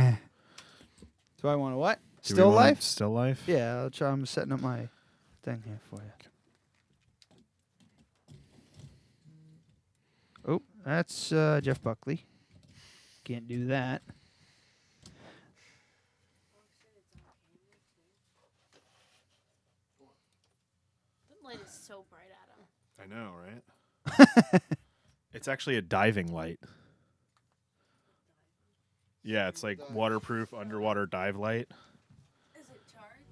Do I want to what? Do we Still want life? Still life. Yeah. I'll try. I'm setting up my thing here for you. Oh, that's Jeff Buckley. Can't do that. The light is so bright, Adam. I know, right? It's actually a diving light. Yeah, it's like waterproof underwater dive light. Is it charged?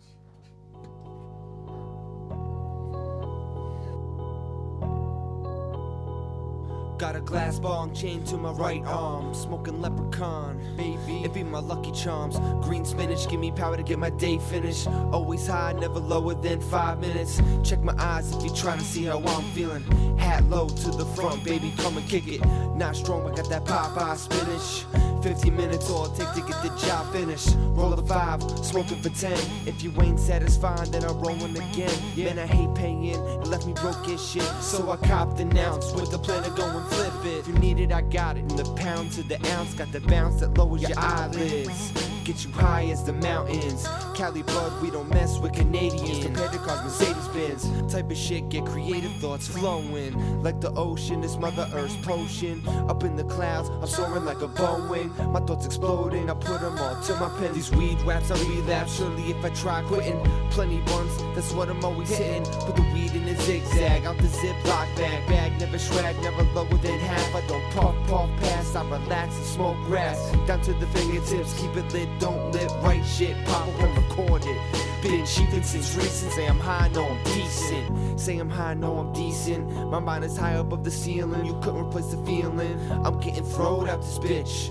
Got a glass bong chained to my right arm, smoking leprechaun, baby. It be my lucky charms. Green spinach, give me power to get my day finished. Always high, never lower than 5 minutes. Check my eyes if you're trying to see how I'm feeling. Hat low to the front, baby, come and kick it. Not strong, but got that Popeye spinach. 50 minutes all it take to get the job finished. Roll a 5, smoking for 10. If you ain't satisfied, then I'm rolling again. Man, I hate paying, it left me broke as shit. So I copped an ounce with the plan to go and flip it. If you need it, I got it. In the pound to the ounce, got the bounce that lowers your eyelids. Get you high as the mountains. Cali blood, we don't mess with Canadians. Compared to cars, Mercedes-Benz. Type of shit, get creative thoughts flowing. Like the ocean, this Mother Earth's potion. Up in the clouds, I'm soaring like a Boeing. My thoughts exploding, I put them all to my pen. These weed raps, I relapse. Surely if I try quitting, plenty runs, that's what I'm always hitting. Put the weed in a zigzag, out the Ziploc bag. Bag never shrag, never lower than half. I don't puff pass, I relax and smoke grass. Down to the fingertips, keep it lit, don't lit. Right shit, pop up and record it. Been chiefin' since recent, say I'm high, know I'm decent. Say I'm high, know I'm decent. My mind is high above the ceiling, you couldn't replace the feeling. I'm getting throwed out this bitch.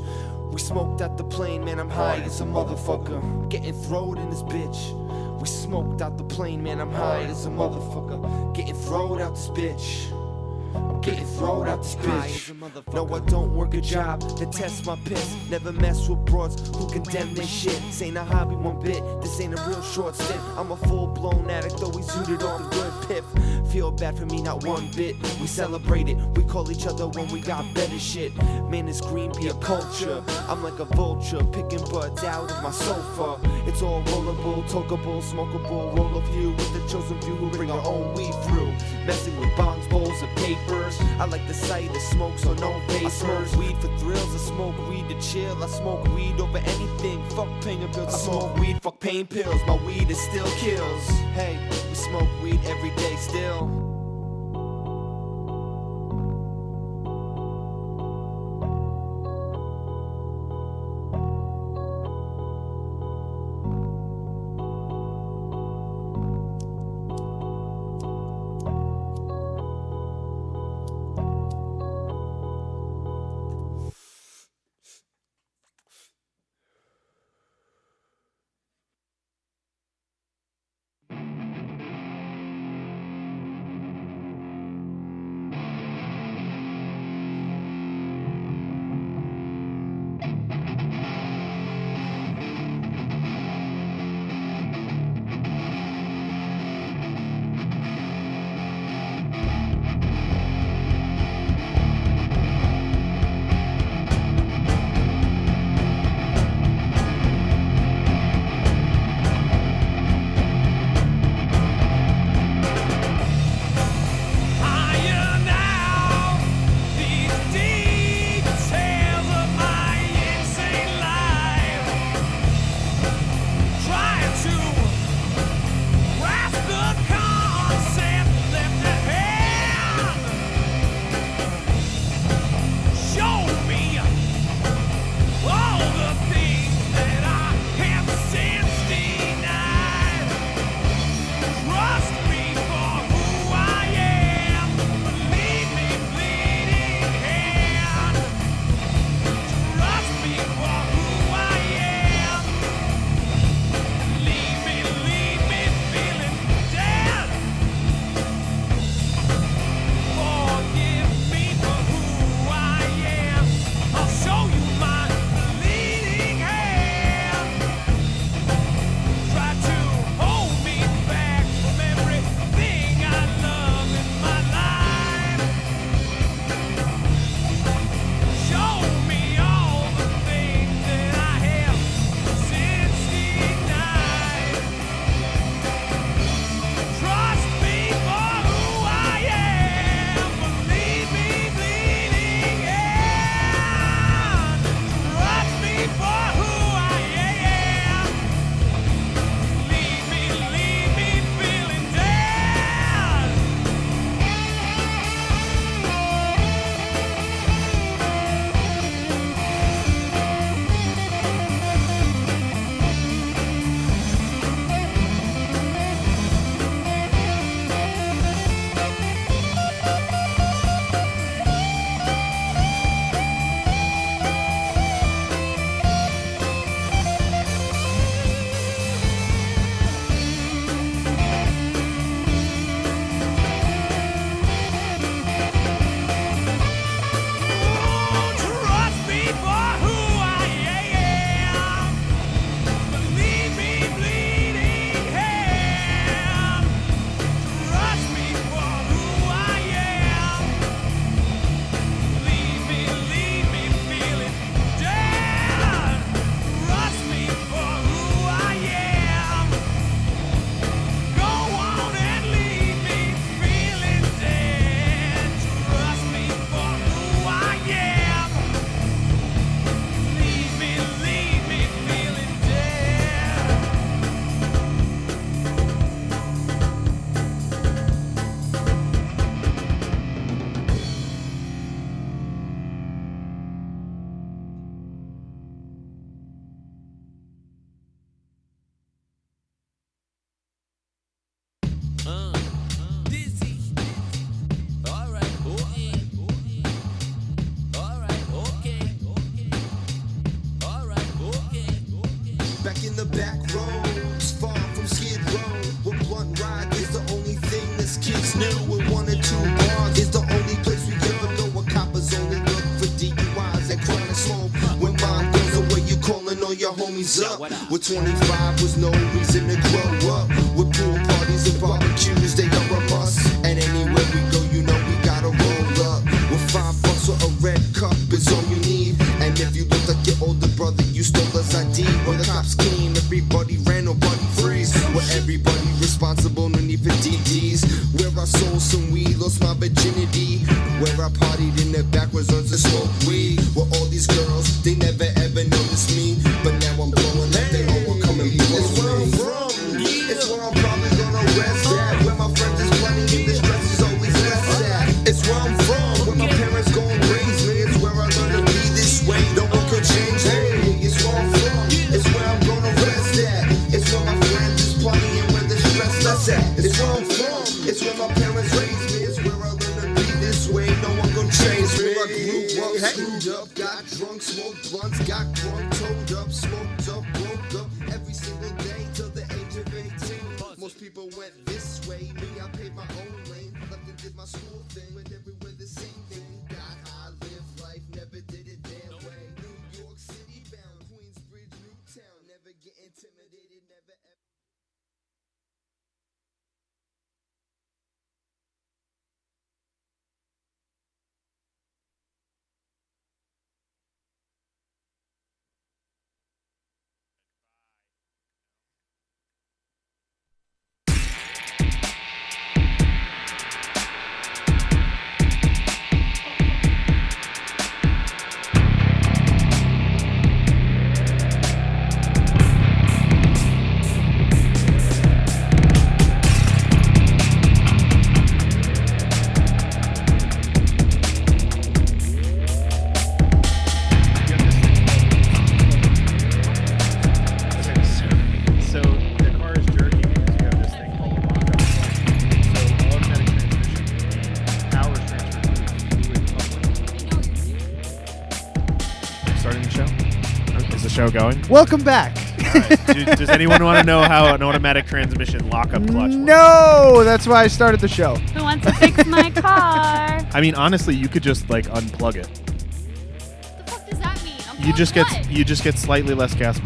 We smoked out the plane, man, I'm high as a motherfucker. Getting throwed in this bitch. We smoked out the plane, man, I'm high as a motherfucker. Getting throwed out this bitch. I'm getting thrown out this bitch. No, I don't work a job to test my piss. Never mess with broads who condemn this shit. This ain't a hobby one bit, this ain't a real short stint. I'm a full-blown addict, always zooted on the good piff. Feel bad for me, not one bit. We celebrate it, we call each other when we got better shit. Man, it's green beer culture. I'm like a vulture, picking buds out of my sofa. It's all rollable, talkable, smokable. Roll a few with the chosen few who bring our own weed through. Messing with bonds, bowls, and papers. I like the sight of smoke, so no vapors. I smoke weed for thrills, I smoke weed to chill. I smoke weed over anything, fuck pain and pills. I smoke weed, fuck pain pills, my weed is still kills. Hey, we smoke weed every day still. in the back roads, far from Skid Row. Where blunt ride is the only thing this kids new. With 1 or 2 bars is the only place we ever know. Where coppers only look for DUIs and chronic smoke. When mom goes away, you calling all your homies up. With 25 was no reason to grow up. With pool parties and barbecues, they are a must. And anywhere we go, you know we gotta roll up. With $5 for a red cup is all you need. And if you look like your older brother, you stole his ID. When the cops came, everybody ran, nobody freeze. Where everybody responsible, no need for DDs. Where I sold some weed, lost my virginity. Where I partied in the backwards on to smoke weed. Where all these girls, they never ever noticed me. But now I'm blowing up, they all want come and blow me. It's where I'm from, it's where I'm probably gonna rest at. Where my friends is plenty and the stress is always less at. It's where I'm from, where my parents gon' raise me. It's where I learned to be this way, no one could change me. It's where I'm from, it's where I'm gonna rest at. It's where my friends is plenty and where the stress less at. It's where I'm from, it's where my parents raised me. It's where I learned to be this way, no one gon' change me. I grew up, screwed up, got drunk, smoked blunts, got drunk, towed up, smoked up, woke up every single day till the age of 18. Most people went this way, me I paid my own lane, left and did my school thing, went everywhere the same thing. Got high, lived life, never did it their way. New York City bound, Queensbridge, Newtown, never get intimidated, never ever. So the car is jerky because you have this thing called a lockup clutch. So automatic transmission, the power is transferred to the fluid couplings. Starting the show? Is the show going? Welcome back. All right. Does anyone want to know how an automatic transmission lockup clutch works? No, that's why I started the show. Who wants to fix my car? I mean, honestly, you could just like unplug it. The fuck does that mean? You just get slightly less gas.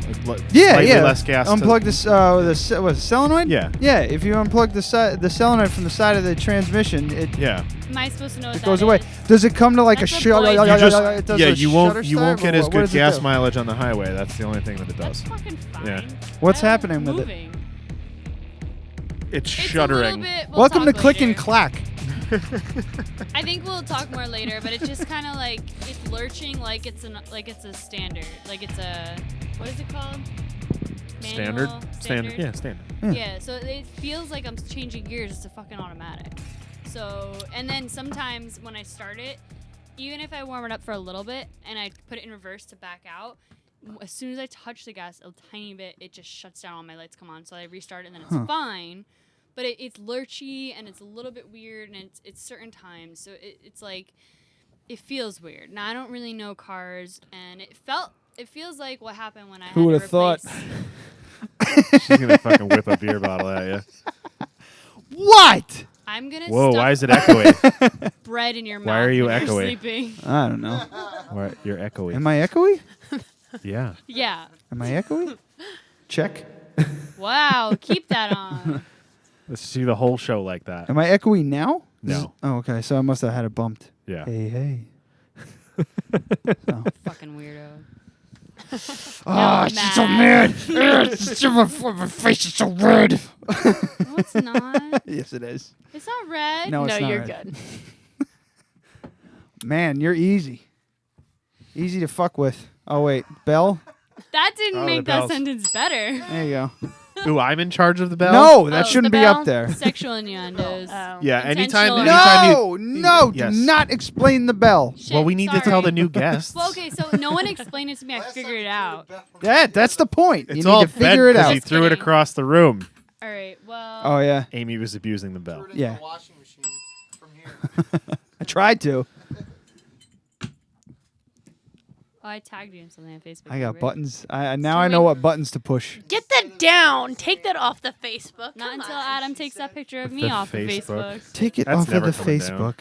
Yeah, slightly yeah. less gas. Unplug the solenoid. Yeah. Yeah. If you unplug the solenoid from the side of the transmission, it Yeah. Am I supposed to know what it that goes away. is? Does it come to like That's a what shut? boys do. It does a you shutter won't style, get or as what good does it gas do? mileage on the highway. That's the only thing that it does. That's fucking fine. Yeah. What's I like happening with it? moving. It's It's a shuddering. little bit, we'll Welcome to talk Click later. and Clack. I think we'll talk more later, but it's just kind of like it's lurching like it's a standard, like it's a what is it called? Manual? Standard. Yeah, standard. Yeah, so it feels like I'm changing gears. It's a fucking automatic. So, and then sometimes when I start it, even if I warm it up for a little bit and I put it in reverse to back out, as soon as I touch the gas a tiny bit, it just shuts down. All my lights come on. So I restart it and then it's fine. But it's lurchy and it's a little bit weird and it's certain times. So it's like, it feels weird. Now, I don't really know cars and it feels like what happened when I Who had would to have thought? replace. She's gonna fucking whip a beer bottle at you. What? I'm gonna Whoa! stuff Why is it echoing? bread in your mouth. Why are you when you're echoing? sleeping. I don't know. Why, you're echoing. Am I echoey? Yeah. Yeah. Am I echoey? Check. Wow. Keep that on. Let's see the whole show like that. Am I echoey now? No. Oh, okay. So I must have had it bumped. Yeah. Hey. So. Fucking weirdo. Oh, she's so mad. My face is so red. No, it's not. Yes, it is. It's not red. No, it's not you're red. good. Man, you're easy. Easy to fuck with. Oh, wait. Bell? That didn't Oh, make the that bells. sentence better. There you go. Ooh, I'm in charge of the bell. No, that Oh, shouldn't the be up bell? there. Sexual innuendos. Oh. Yeah. Anytime. Intentional. Anytime No, no, Yes. do not explain the bell. Shit, Well, we need to sorry. tell the new guests. Well, okay, so no one explained it to me. I figured it out. That's the point. It's you need all to figure it because out. he threw it Kidding. across the room. All right. Well. Oh, yeah. Amy was abusing the bell. Yeah. Washing machine from here. I tried to. Oh, I tagged you in something on Facebook. I got Right? buttons. Now I know what buttons to push. Get that down. Take that off the Facebook. Not Come until on. Adam takes that picture of With me the off Facebook. of Facebook. Take it That's off of never the coming down. Facebook.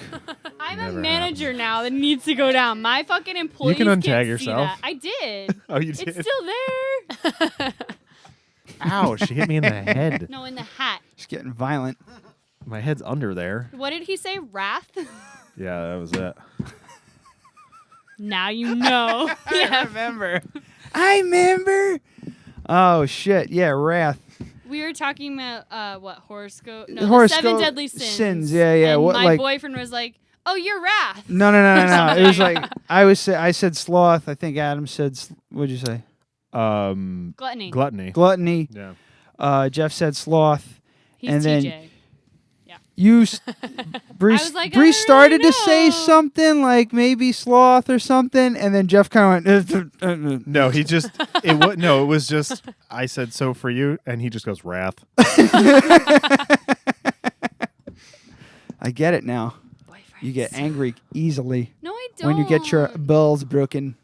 I'm a Never manager now that needs to go down. My fucking employees untag can't yourself. see that. I did. Oh, you did? It's still there. Ow, she hit me in the head. No, in the hat. It's getting violent. My head's under there. What did he say? Wrath? Yeah, that was it. Now you know. I remember. I remember. Oh shit! Yeah, wrath. We were talking about what horoscope? No, Horoscope the 7 deadly sins. Yeah. And What, my like? boyfriend was like, "Oh, you're wrath." No. It was like I said sloth. I think Adam said. What'd you say? Gluttony. Gluttony. Yeah. Jeff said sloth. He's and TJ. then you, Bree, I was like, Bree I started really to say know. something like maybe sloth or something, and then Jeff kind of went. No, he just it was just I said so for you, and he just goes wrath. I get it now. You get angry easily. No, I don't. When you get your balls broken.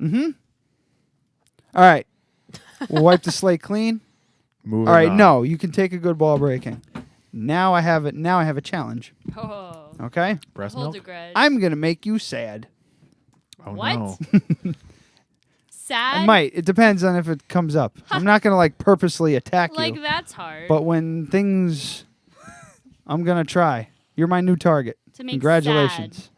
Mm-hmm. All right. We'll wipe the slate clean. Moving All right. on. No, you can take a good ball breaking. Now I have it. Now I have a challenge. Oh. Okay. Breast Hold milk. a grudge. I'm gonna make you sad. Oh What? no. Sad. I might. It depends on if it comes up. I'm not gonna like purposely attack Like you. that's hard. But when things, I'm gonna try. You're my new target. To make Congratulations.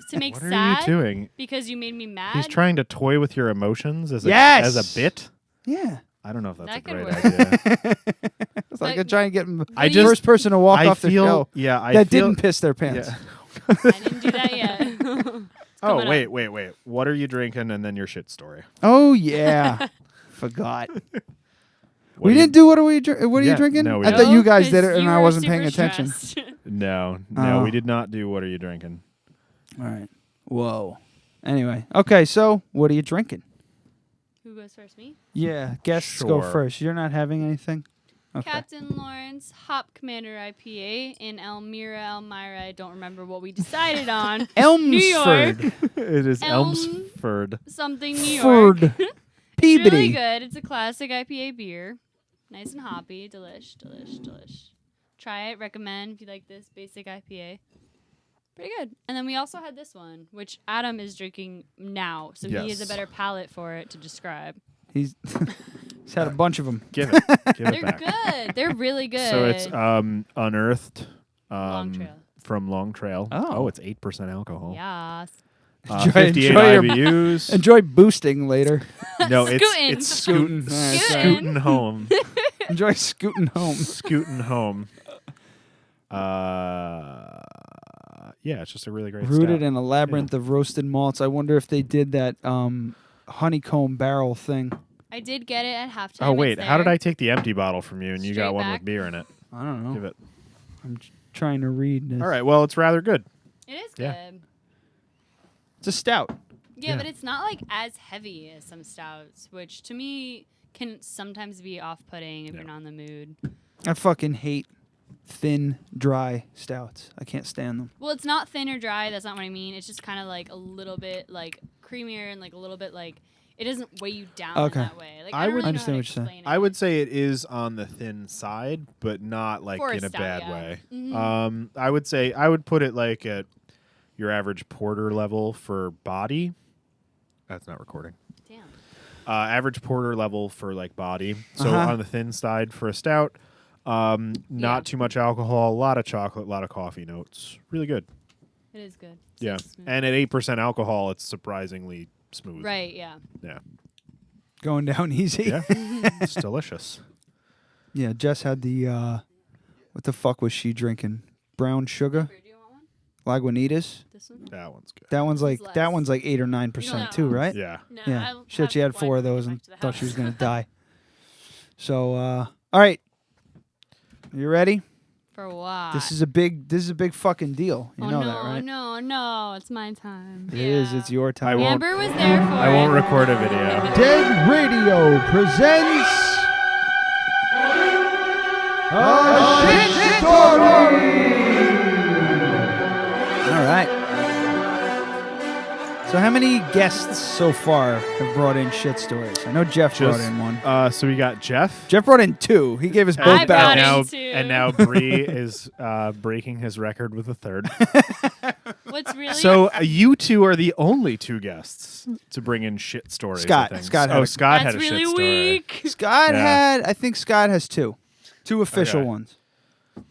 to make What sad. are you doing? Because you made me mad. He's trying to toy with your emotions as Yes! as a bit. Yeah. I don't know if that's That a could great work. idea. It's like But- I'm trying to get the I just- first person to walk I off the feel- show. yeah, I that feel- didn't piss their pants. Yeah. I didn't do that yet. It's Oh coming up. wait. What are you drinking? And then your shit story. Oh yeah. Forgot. What We are you- didn't do what are we? What are Yeah, you drinking? no, we I didn't. thought you guys 'cause did it, and you I were wasn't paying super attention. stressed. No, Oh. we did not do. What are you drinking? All right. Whoa. Anyway, okay. So, what are you drinking? Who goes first? Me? Yeah, guests go Sure. first. You're not having anything. Okay. Captain Lawrence Hop Commander IPA in Elmira. I don't remember what we decided on. New York. Elmsford. It is Elm- Elmsford. Something New York. Ford. It's Peabody. really good. It's a classic IPA beer. Nice and hoppy. Delish. Try it. Recommend if you like this basic IPA. Pretty good. And then we also had this one, which Adam is drinking now, so he has a Yes. better palate for it to describe. He's had a bunch of them. Give it. Give They're it back. good. They're really good. So it's unearthed Long Trail. from Long Trail. Oh. It's 8% alcohol. Yes. Enjoy- 58 enjoy your- IBUs. Enjoy boosting later. No, it's Scootin'. scooting. Scootin'. Scooting home. Enjoy scooting home. Scooting home. Yeah, it's just a really great Rooted stout. in a labyrinth of roasted malts. I wonder if they did that honeycomb barrel thing. I did get it at halftime. Oh wait, It's how did there. I take the empty bottle from you and you got Straight one back. with beer in it? I don't know. Give it. I'm trying to read this. All right, well, it's rather good. It is Yeah. good. It's a stout. Yeah, but it's not like as heavy as some stouts, which to me can sometimes be off-putting if you're not in the mood. I fucking hate thin, dry stouts. I can't stand them. Well, it's not thin or dry. That's not what I mean. It's just kind of like a little bit like creamier and like a little bit like it doesn't weigh you down in Okay. that way. Like I I don't would- really understand know what how to you're saying. explain I it. would say it is on the thin side, but not like For a in a stout, bad yeah. way. Mhm. I would say I would put it like at your average porter level for body. That's not recording. Damn. Average porter level for like body. So Uh-huh. on the thin side for a stout. Not too much alcohol, a lot of chocolate, a lot of coffee notes. Really good. It is good. Yeah. It's smooth. And at 8% alcohol, it's surprisingly smooth. Right, yeah. Yeah. Going down easy. Yeah. It's delicious. Yeah, Jess had the what the fuck was she drinking? Brown sugar? Do you want one? Lagunitas? This one? That one's good. That one's This is like less. that one's like 8 or 9% No. too, right? Yeah. No, Yeah. I'll Shit, she have had 4 of wine when I those get and back to the thought she was house. gonna die. So all right. You ready? For what? This is a big fucking deal. You oh know no, that, right? no, it's my time. It is. It's your time. I won't- Amber was there for I it. won't record a video. Dead Radio presents a shit story. All right. So how many guests so far have brought in shit stories? I know Jeff brought in one. So we got Jeff. Jeff brought in 2. He gave us I both brought ballots. in 2. And now Bre is breaking his record with a third. What's really So you two are the only 2 guests to bring in shit stories. Scott. I think. Scott had Oh, a- Scott That's had a really shit story. weak. Scott Yeah. I think Scott has 2. 2 official Okay. ones. All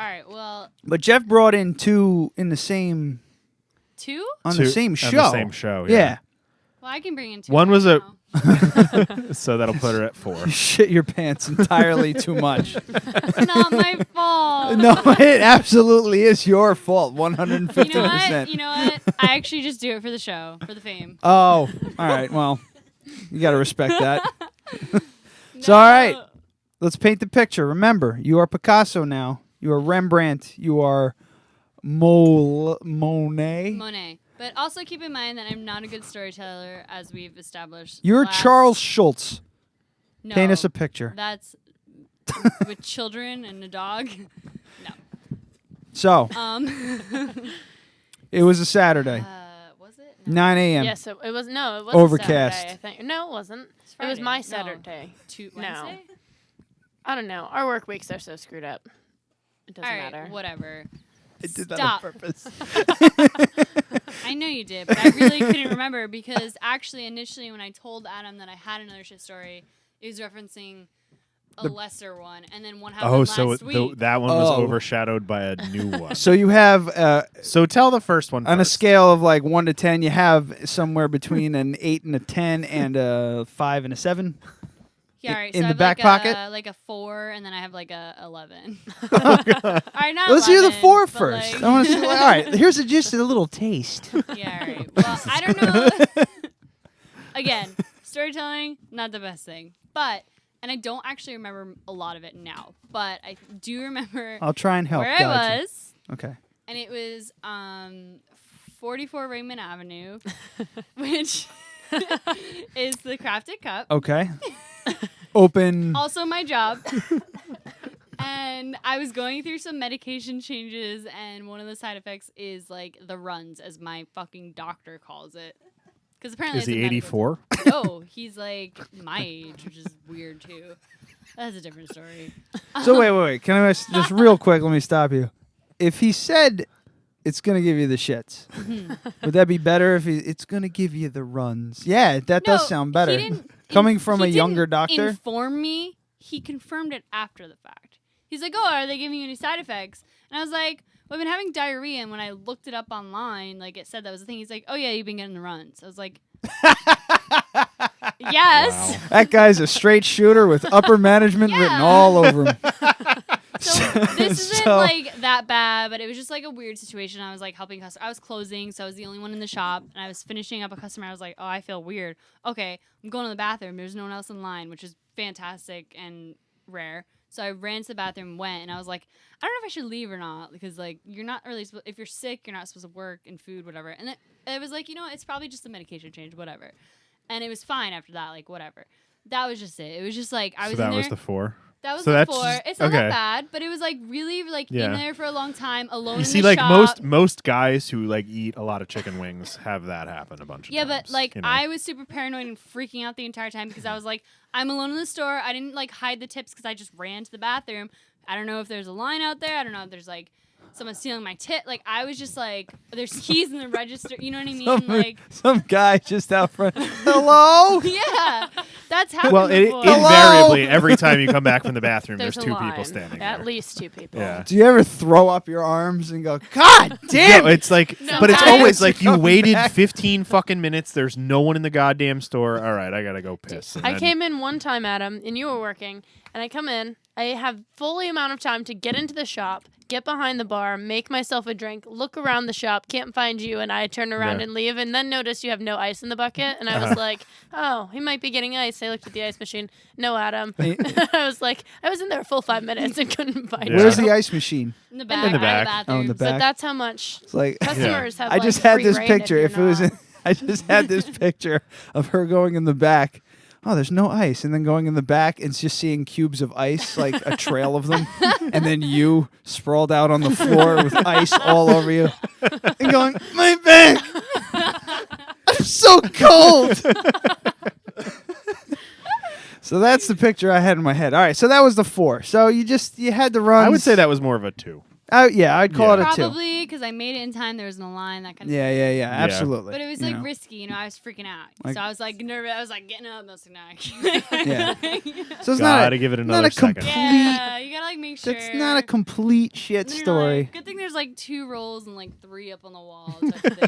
right. Well, But Jeff brought in 2 in the same 2. on Two- the same on show. the same show, Yeah. yeah. Well, I can bring in 2. One was right a now. so that'll put her at 4. You shit your pants entirely too much. It's not my fault. No, it absolutely is your fault. 150%. You know what? You know what? I actually just do it for the show, for the fame. Oh, all right. Well, you got to respect that. So, all right. Let's paint the picture. Remember, you are Picasso now. You are Rembrandt. You are Monet. Monet. But also keep in mind that I'm not a good storyteller, as we've established. You're last- Charles Schultz. No, Paint us a picture. That's with children and a dog. So, it was a Saturday. Was it? 9 a.m. Yes, it was. No, it was Overcast. Saturday, I think. No, it wasn't. It was Friday. my No. Saturday. No. Wednesday? I don't know. Our work weeks are so screwed up. It doesn't All right, matter. whatever. I did that Stop. on purpose. I know you did, but I really couldn't remember because actually, initially, when I told Adam that I had another shit story, it was referencing a lesser one, and then one happened Oh, last so week. that one was Oh. overshadowed by a new one. So you have, So tell the first one on a first. scale of like 1 to 10, you have somewhere between an 8 and a 10 and a 5 and a 7. Yeah, all right. in so I the have back like pocket? like a 4, and then I have like a 11. All right, not Let's hear the 11, 4 but, first. like- I want to see. All right, here's just a little taste. Yeah, all right. Well, I don't know. Again, storytelling, not the best thing. But, and I don't actually remember a lot of it now, but I do remember I'll try and help. where guide I you. was. Okay. And it was 44 Raymond Avenue, which is the Crafted Cup. Okay. Open. Also my job. And I was going through some medication changes, and one of the side effects is like the runs, as my fucking doctor calls it. Because apparently Is it's a he medical 84? term. No, he's like my age, which is weird too. That's a different story. So wait. Can I just real quick? Let me stop you. If he said it's gonna give you the shits, would that be better? If it's gonna give you the runs? Yeah, that does sound better. Coming from a younger doctor. Inform me. He confirmed it after the fact. He's like, "Oh, are they giving you any side effects?" And I was like, "Well, I've been having diarrhea." And when I looked it up online, like it said that was the thing. He's like, "Oh yeah, you've been getting the runs." I was like, "Yes." Wow. That guy's a straight shooter with upper management written all over him. So this isn't So- like that bad, but it was just like a weird situation. I was like helping customers. I was closing, so I was the only one in the shop, and I was finishing up a customer. I was like, "Oh, I feel weird." Okay, I'm going to the bathroom. There's no one else in line, which is fantastic and rare. So I ran to the bathroom and went, and I was like, I don't know if I should leave or not, because like you're not really if you're sick, you're not supposed to work and food, whatever. And it was like, it's probably just a medication change, whatever. And it was fine after that, like whatever. That was just it. It was just like I was So in that there. was the 4. That was So the that's 4. just- It's not okay. that bad, but it was like really like in Yeah. there for a long time, alone You in see, the like shop. most guys who like eat a lot of chicken wings have that happen a bunch of Yeah, times. but like you know? I was super paranoid and freaking out the entire time because I was like, I'm alone in the store. I didn't like hide the tips because I just ran to the bathroom. I don't know if there's a line out there. I don't know if there's like someone stealing my tip. Like I was just like, there's keys in the register. You know what I mean? Like Some guy just out front. Hello? yeah, that's happened well, before. invariably every time you come back from the bathroom, there's There's 2 a line. people standing At there. least 2 people. Yeah. Do you ever throw up your arms and go, God damn No, it? it's like, No, but it's sometimes- always like you Coming waited back. 15 fucking minutes. There's no one in the goddamn store. All right, I gotta go piss. And I then- came in one time, Adam, and you were working, and I come in. I have fully amount of time to get into the shop, get behind the bar, make myself a drink, look around the shop, can't find you, and I turn around Yeah. and leave, and then notice you have no ice in the bucket, and I was like, oh, he might be getting ice. I looked at the ice machine. No, Adam. I was like, I was in there a full 5 minutes and couldn't find Yeah. Where's you. the ice machine? in the back. In the out of back. the Oh, in the bathrooms. back. But that's how much It's like customers have. I like, just had free this reign picture. you're If it was not. I just had this picture of her going in the back. Oh, there's no ice. And then going in the back and just seeing cubes of ice, like a trail of them. And then you sprawled out on the floor with ice all over you. And going, my back! I'm so cold. So that's the picture I had in my head. All right, so that was the 4. So you had to run. I would say that was more of a 2. Yeah, I'd call it a 2. Probably because I made it in time. There was no line, that kind of Yeah, thing. yeah, absolutely. But it was You like know. risky, I was freaking out. Like- So I was like nervous. I was like getting up. I was like, nah. Yeah. So it's Gotta give it not another a complete. second. Yeah, you gotta like make sure. That's not a complete shit Then you're story. like, good thing there's like 2 rolls and like 3 up on the wall. Type of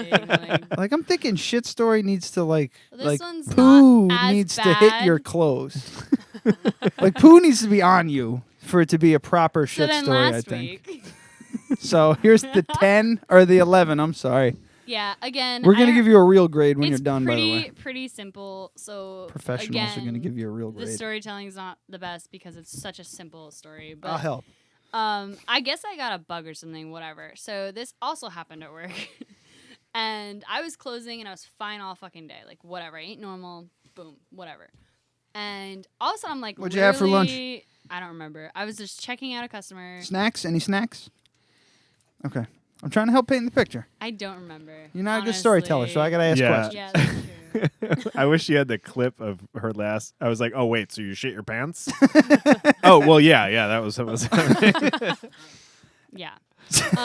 thing. Like I'm thinking, shit story needs to Well, this like one's poo not as needs to hit bad. your clothes. Like poo needs to be on you for it to be a proper So shit then story. I last think. week. So here's the 10 or the 11. I'm sorry. Yeah, again. We're gonna give you a real grade when it's you're done. By the way, pretty simple. So professionals are gonna again, give you a real the grade. storytelling is not the best because it's such a simple story. But I'll help. I guess I got a bug or something. Whatever. So this also happened at work, and I was closing and I was fine all fucking day. Like whatever, I ate normal. Boom, whatever. And all of a sudden I'm like, What'd you have for lunch? literally- I don't remember. I was just checking out a customer. Snacks? Any snacks? Okay. I'm trying to help paint the picture. I don't remember. You're not a good storyteller, so I gotta ask Yeah. questions. Yeah, that's true. I wish you had the clip of her last. I was like, oh wait, so you shit your pants? Oh well, yeah, that was. Yeah. So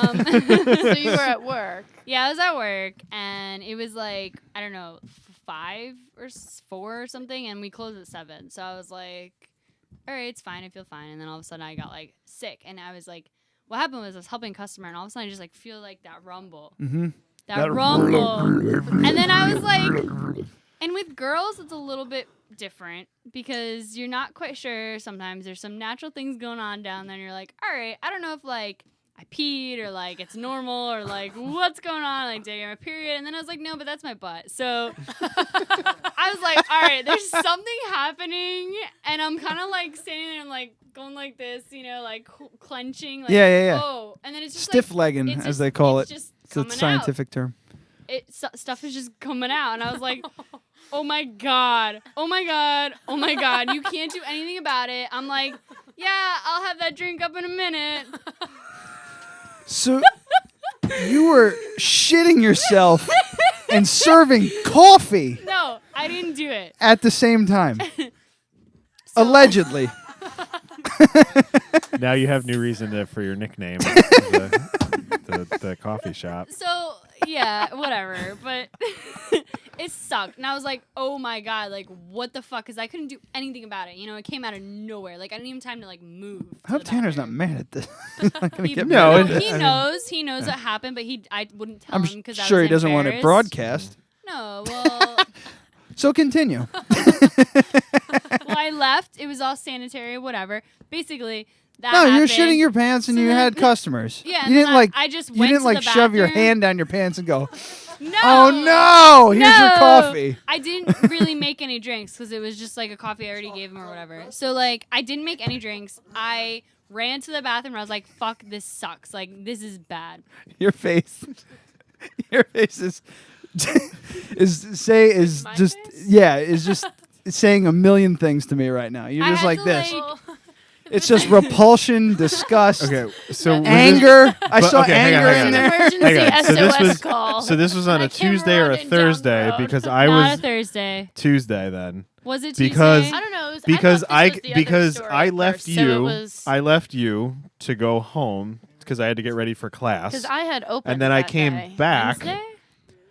you were at work. Yeah, I was at work, and it was like, I don't know, 5 or 4 or something, and we closed at 7. So I was like, all right, it's fine, I feel fine. And then all of a sudden I got like sick, and I was like, what happened was I was helping a customer, and all of a sudden I just like feel like that rumble. Mm-hmm. That rumble. And then I was like, and with girls, it's a little bit different because you're not quite sure. Sometimes there's some natural things going on down there, and you're like, all right, I don't know if like I peed or like it's normal or like what's going on, like did I get my period? And then I was like, no, but that's my butt. So I was like, all right, there's something happening, and I'm kind of like standing there and like going like this, like clenching. Like, Yeah. Oh, and then it's just Stiff like, legging, it's as just- they call it's it. just It's a coming scientific term. stuff is just coming out, and I was like, oh my god, oh my god, oh my god, you can't do anything about it. I'm like, yeah, I'll have that drink up in a minute. So you were shitting yourself and serving coffee No, I didn't do it. at the same time. Allegedly. Now you have new reason for your nickname, the coffee shop. So yeah, whatever, but it sucked, and I was like, oh my god, like what the fuck, because I couldn't do anything about it. It came out of nowhere. Like I didn't even have time to like move. I hope Tanner's not mad at this. He's not gonna He, get No, mad at he this. knows. He knows what happened, but I wouldn't tell I'm him because sure I he was doesn't want it embarrassed. broadcast. No, well, So continue. well, I left. It was all sanitary, whatever. Basically, that No, you're happened. shitting your pants and So you then- had customers. Yeah, You and didn't then like I just you went didn't to like the shove your bathroom. hand down your pants and go, No. "Oh no, here's your No. coffee." I didn't really make any drinks because it was just like a coffee I already gave him or whatever. So like I didn't make any drinks. I ran to the bathroom and I was like, "Fuck, this sucks. Like this is bad." Your face. Your face is My just face? yeah, is just saying a million things to me right now. You're I just had like to, this. like- It's just repulsion, disgust, Okay, so was this- anger. I But- saw okay, hang on, anger hang in on. there. Emergency Hang on. So this SOS was call. so this was on My a Tuesday or a running down the Thursday road. because I Not a was Thursday. Tuesday then. Was it Tuesday? Because- I don't know. Because I thought this was the other because story I at left first, so it you was- I left you to go home because I had to get ready for class. Because I had opened. And then I that came day. back. Wednesday?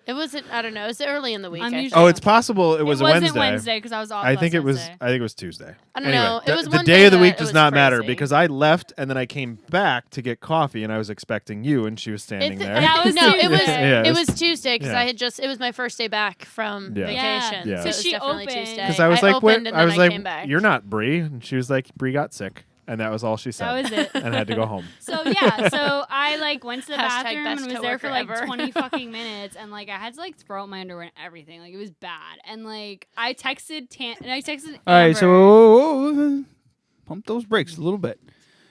It wasn't. I don't know. It was early in the week. I'm I usually- think. Oh, it's possible it was it a wasn't Wednesday. Wednesday because I was off. I think last it was. Wednesday. I think it was Tuesday. I don't Anyway, know. It was the one day day of the that week it does was not matter crazy. because I left and then I came back to get coffee and I was expecting you and she was standing there. That was no. It was. Tuesday. Yeah, it was Tuesday because yeah. I had just. It was my first day back from Yeah. vacation. Yeah. So, it So was she definitely opened. Tuesday. Because I was like, opened and I was then like, came back. you're not Bre, and she was like, Bre got sick, and that was all she said. That was it. And I had to go home. So yeah, so I like went to the Hashtag bathroom best and was there for like coworker ever. 20 fucking minutes, and like I had to like throw out my underwear and everything. Like it was bad, and like I texted All right, Amber. so whoa, pump those brakes a little bit.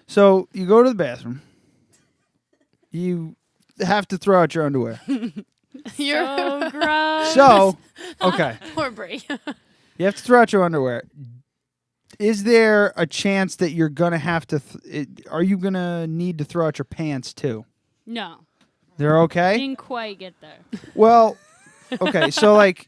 So you go to the bathroom. You have to throw out your underwear. You're so gross. So, okay, poor Brie. you have to throw out your underwear. Is there a chance that you're gonna have to? Are you gonna need to throw out your pants too? No, They're okay. didn't quite get there. Well, Okay, so like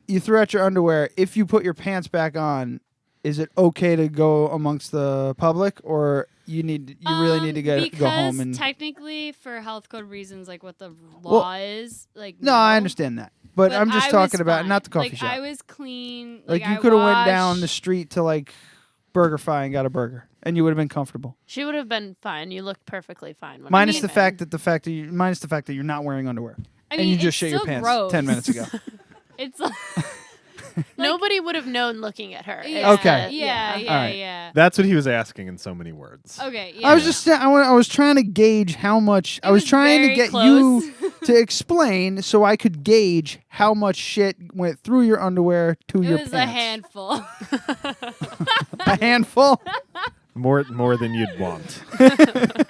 you threw out your underwear. If you put your pants back on, is it okay to go amongst the public, or you really need to go home and? Because technically, for health code reasons, like what the law is, like No, I understand that, but I'm just I talking was about fine. not the coffee like, shop. I was clean. Like I you could have went down washed. the street to like BurgerFi and got a burger, and you would have been comfortable. She would have been fine. You looked perfectly fine. When Minus I the came fact that you're not wearing underwear, I and mean, you just it's shit your still pants gross. 10 minutes ago. It's Nobody would have known looking at her. yeah, Okay. Yeah, All right. yeah. That's what he was asking in so many words. Okay, yeah. I was just I was trying to gauge how much. I was was trying to very get close. you to explain so I could gauge how much shit went through your underwear to It your was pants. a handful. A handful. More than you'd want.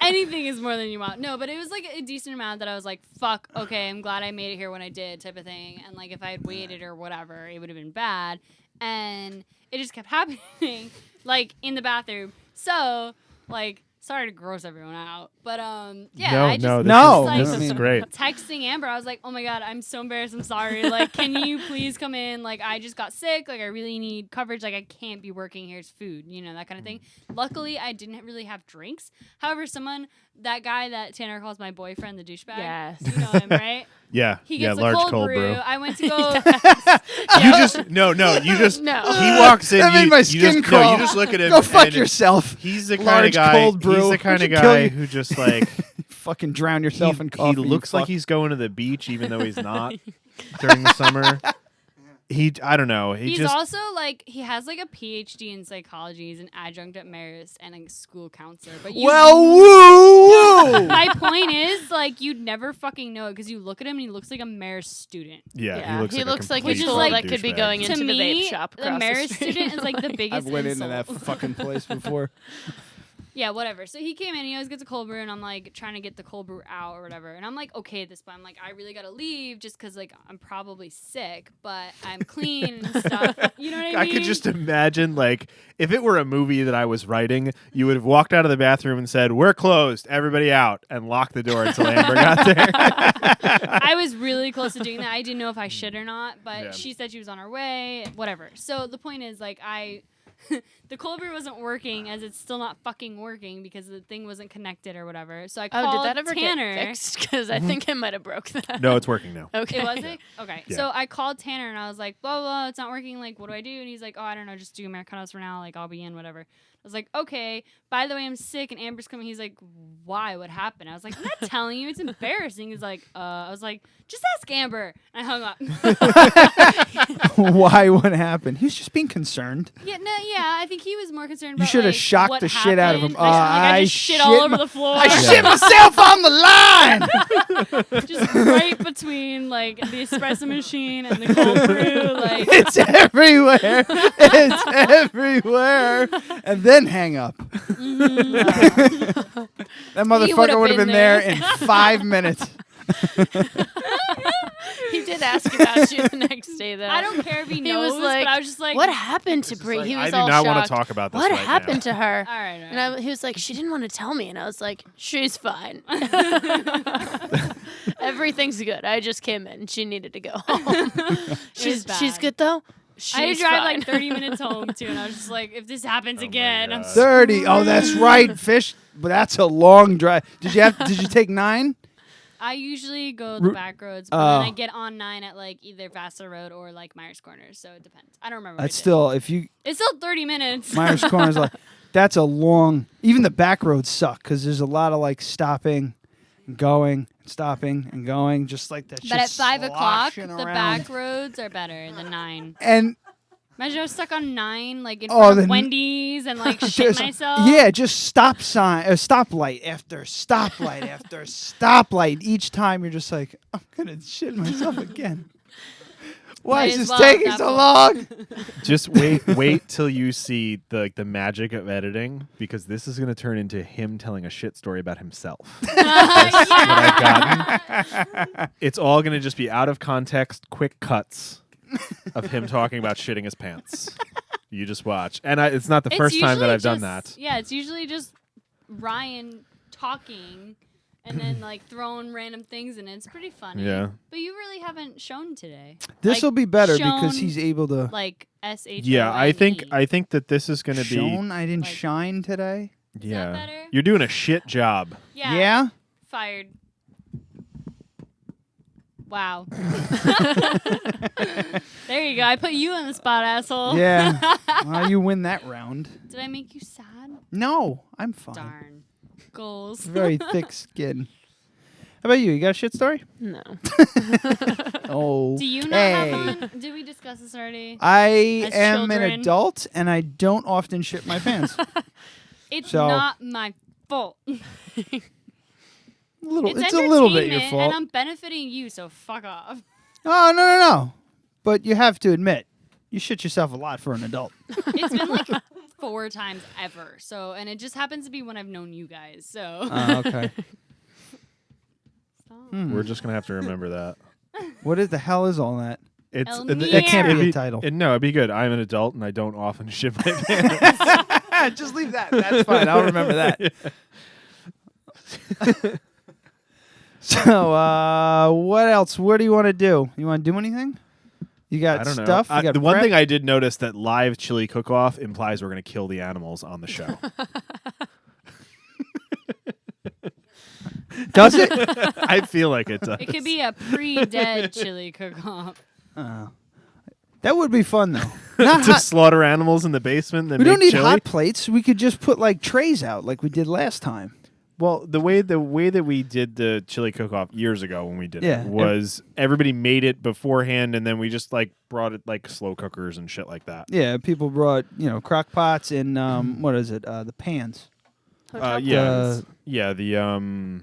Anything is more than you want. No, but it was like a decent amount that I was like, fuck, okay, I'm glad I made it here when I did, type of thing. And like if I had waited or whatever, it would have been bad. And it just kept happening, like in the bathroom. So, like, sorry to gross everyone out, but yeah, I just this is like, great. texting Amber, I was like, oh my god, I'm so embarrassed, I'm sorry. Like, can you please come in? Like, I just got sick. Like, I really need coverage. Like, I can't be working. Here's food, you know, that kind of thing. Luckily, I didn't really have drinks. However, that guy that Tanner calls my boyfriend, the douchebag. Yes. You know him, right? Yeah, He gets large a cold brew. brew. I went to go. You just no. You just No. He walks in. That made you, my you skin just, crawl. No, you just look at him. Go fuck and yourself. He's the kind Large of guy. cold brew. He's the kind of Should kill guy you. who just like Fucking drown yourself in he coffee. you looks like fuck. he's going to the beach, even though he's not during the summer. I don't know. He's just also like he has like a PhD in psychology. He's an adjunct at Marist and a school counselor. But you woo. my point is like you'd never fucking know it because you look at him and he looks like a Marist student. yeah. He looks like a a complete tool like- that could be douchebag. going To into the me, vape shop. the across Marist street. student is like the biggest I've went into insult. that fucking place before. Yeah, whatever. So he came in, he always gets a cold brew, and I'm like trying to get the cold brew out or whatever. And I'm like, okay at this point. I'm like, I really gotta leave just because like I'm probably sick, but I'm clean and stuff. You know what I mean? I could just imagine, like, if it were a movie that I was writing, you would have walked out of the bathroom and said, "We're closed, everybody out," and locked the door until Amber got there. I was really close to doing that. I didn't know if I should or not, but Yeah. she said she was on her way, whatever. So the point is, like, the cold brew wasn't working as it's still not fucking working because the thing wasn't connected or whatever. So I called Oh, did that ever Tanner. get fixed? Because I think I might have broke that. No, it's working now. Okay. It wasn't? Okay. Yeah. So I called Tanner and I was like, blah, blah, it's not working. Like, what do I do? And he's like, oh, I don't know. Just do Americanos for now. Like, I'll be in, whatever. I was like, okay. By the way, I'm sick and Amber's coming. He's like, why? What happened? I was like, I'm not telling you. It's embarrassing. He's like, I was like, just ask Amber. And I hung up. Why? What happened? He was just being concerned. Yeah, I think he was more concerned You about should have like, shocked what the shit out of him. happened. I just shit all over the floor. I shit myself on the line. Just right between like the espresso machine and the cold brew. Like It's everywhere. It's everywhere. And then hang up. That motherfucker would have been there in 5 minutes. He did ask about you the next day, though. I don't care if he He knows, was like, but I was just like, what happened to Bre? like, He I was do all not wanna shocked. talk about this What right happened now. to her? All right. And he was like, she didn't want to tell me. And I was like, she's fine. Everything's good. I just came in. She needed to go home. she's bad. good, though? I had to She's drive fine. like 30 minutes home too, and I was just like, if this happens again, I'm 30. Oh, that's right, fish. But that's a long drive. Did you take 9? I usually go the back roads, but then I Oh. get on 9 at like either Vassar Road or like Myers Corners, so it depends. I don't remember. That's what I did. still, if you, It's still 30 minutes. Myers Corners, like, that's a long, even the back roads suck because there's a lot of like stopping and going, stopping and going, just like that shit. But at 5 o'clock, sloshing the around. back roads are better than 9. And Imagine I was stuck on 9, like in Oh, front the of n- Wendy's and like shit just- myself. yeah, just stoplight after stoplight after stoplight. Each time you're just like, I'm gonna shit myself again. Why Might is as this well taking at so that long? Just wait till you see the magic of editing, because this is going to turn into him telling a shit story about himself. That's what I've gotten. It's all going to just be out of context, quick cuts of him talking about shitting his pants. You just watch, and it's not the It's first time that usually I've done just- that. Yeah, it's usually just Ryan talking and then like throwing random things in it. It's pretty funny. Yeah. But you really haven't shown today. This will be better shown, because he's able to. Like SHONE. Yeah, I think that this is going to be. Shown? I didn't shine today. Yeah. that better? You're doing a shit job. Yeah. Fired. Wow. There you go. I put you on the spot, asshole. Yeah. Well, you win that round. Did I make you sad? No, I'm fine. Darn. Goals. Very thick skin. How about you? You got a shit story? No. Oh. Do you not have one? Did we discuss this already? I As am an children? adult and I don't often shit my pants. It's So- not my fault. It's a little bit your entertainment, fault. And I'm benefiting you, so fuck off. Oh, no. But you have to admit, you shit yourself a lot for an adult. It's been like 4 times ever. So, and it just happens to be when I've known you guys. So. Okay. We're just gonna have to remember that. What the hell is all that? It's That can't be a title. No, it'd be good. I'm an adult and I don't often shit my pants. Just leave that. That's fine. I'll remember that. So, what else? What do you want to do? You want to do anything? You got I don't know. stuff? You got the one prep? thing I did notice that live chili cook-off implies we're going to kill the animals on the show. Does it? I feel like it does. It could be a pre-dead chili cook-off. That would be fun, though. Not to hot. slaughter animals in the basement. Then We don't make need chili? hot plates. We could just put like trays out like we did last time. Well, the way that we did the chili cook-off years ago when we did Yeah. it was everybody made it beforehand, and then we just like brought it like slow cookers and shit like that. Yeah, people brought crock pots and what is it? The pans. Hotel Yeah, the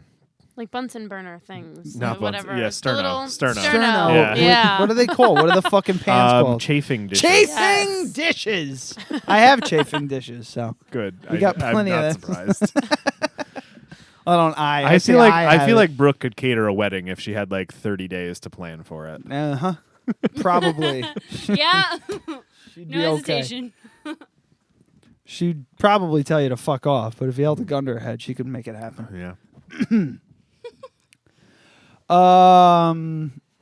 like Bunsen burner things. Not or whatever. Bunsen, yeah, The Sterno. little Sterno. Sterno. Yeah. What are they called? What are the fucking pans called? Chafing dishes. Chafing dishes. I have chafing dishes, so Good. We got plenty I'm of not that. surprised. I feel like have it. Brooke could cater a wedding if she had like 30 days to plan for it. Uh-huh. Probably. Yeah. She'd No be okay. hesitation. She'd probably tell you to fuck off, but if you held a gun to her head, she could make it happen. Yeah.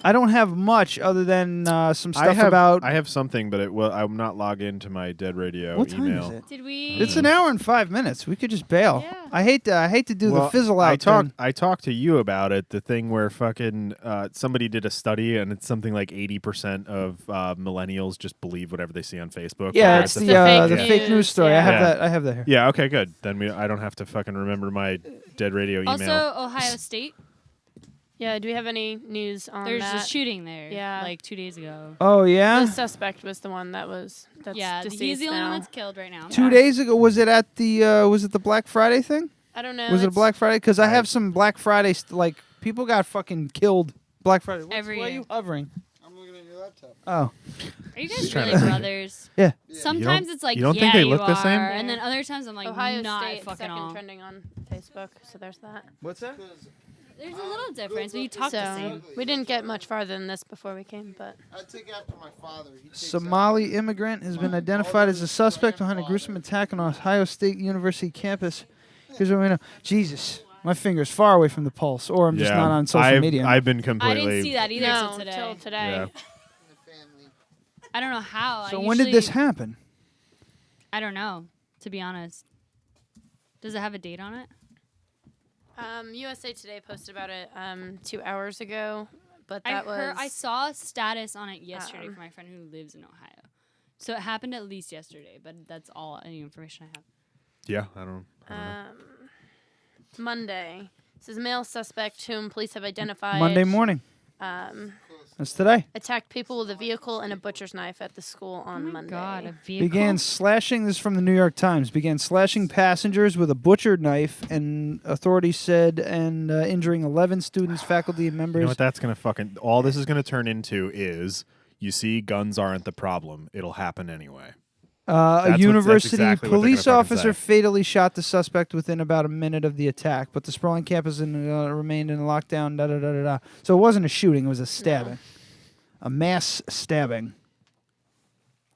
I don't have much other than some stuff about. I have something, but I'm not logged into my Dead Radio What time email. is it? Did we? It's an hour and 5 minutes. We could just bail. Yeah. I hate to do the fizzle out. I talked to you about it. The thing where fucking somebody did a study, and it's something like 80% of millennials just believe whatever they see on Facebook. Yeah, or it's a the fake fake news story. yeah. I have Yeah. that. I have that here. Yeah. Okay. Good. Then I don't have to fucking remember my Dead Radio email. Also, Ohio State. Yeah, do we have any news on There's that? a shooting there. Yeah. Like 2 days ago. Oh yeah. The suspect was the one that's Yeah, deceased he's the only now. one that's killed right now. 2 days ago, was it at the Black Friday thing? I don't know. Was it a it's- Black Friday? Because I have some Black Friday like people got fucking killed Black Friday. Every Why are year. you hovering? I'm looking at your laptop. Oh, Are you guys Just trying really to- brothers? yeah. Sometimes it's like, you don't yeah, think they you look the same? are, and then other times I'm like, Ohio not State fucking second all. trending on Facebook, so there's that. What's that? There's a little difference, but you talk the So same. we didn't get much farther than this before we came, but I take after my father. He takes Somali immigrant has been identified as a suspect behind a gruesome attack on Ohio State University campus. Here's what we know. Jesus, my finger's far away from the pulse, or I'm just not on social media. I've been I completely. didn't see that either no, till today. till today. Yeah. in the family. I don't know how. So I when did this usually- happen? I don't know, to be honest. Does it have a date on it? USA Today posted about it 2 hours ago, but I that was I saw a status on it yesterday Um, from my friend who lives in Ohio. So it happened at least yesterday, but that's all any information I have. Yeah, I don't know. Monday. This is a male suspect whom police have identified. Monday morning. That's today. Attacked people with a vehicle and a butcher's knife at the school on Monday. God, a vehicle. Began slashing, this is from the New York Times, began slashing passengers with a butcher knife, and authorities said, and injuring 11 students, faculty, and members. You know what that's gonna fucking. All this is gonna turn into is, you see, guns aren't the problem. It'll happen anyway. A That's university exactly what they're police gonna fucking officer say. fatally shot the suspect within about a minute of the attack, but the sprawling campus remained in lockdown. Da da da da da. So it wasn't a shooting; it was a stabbing, a mass stabbing.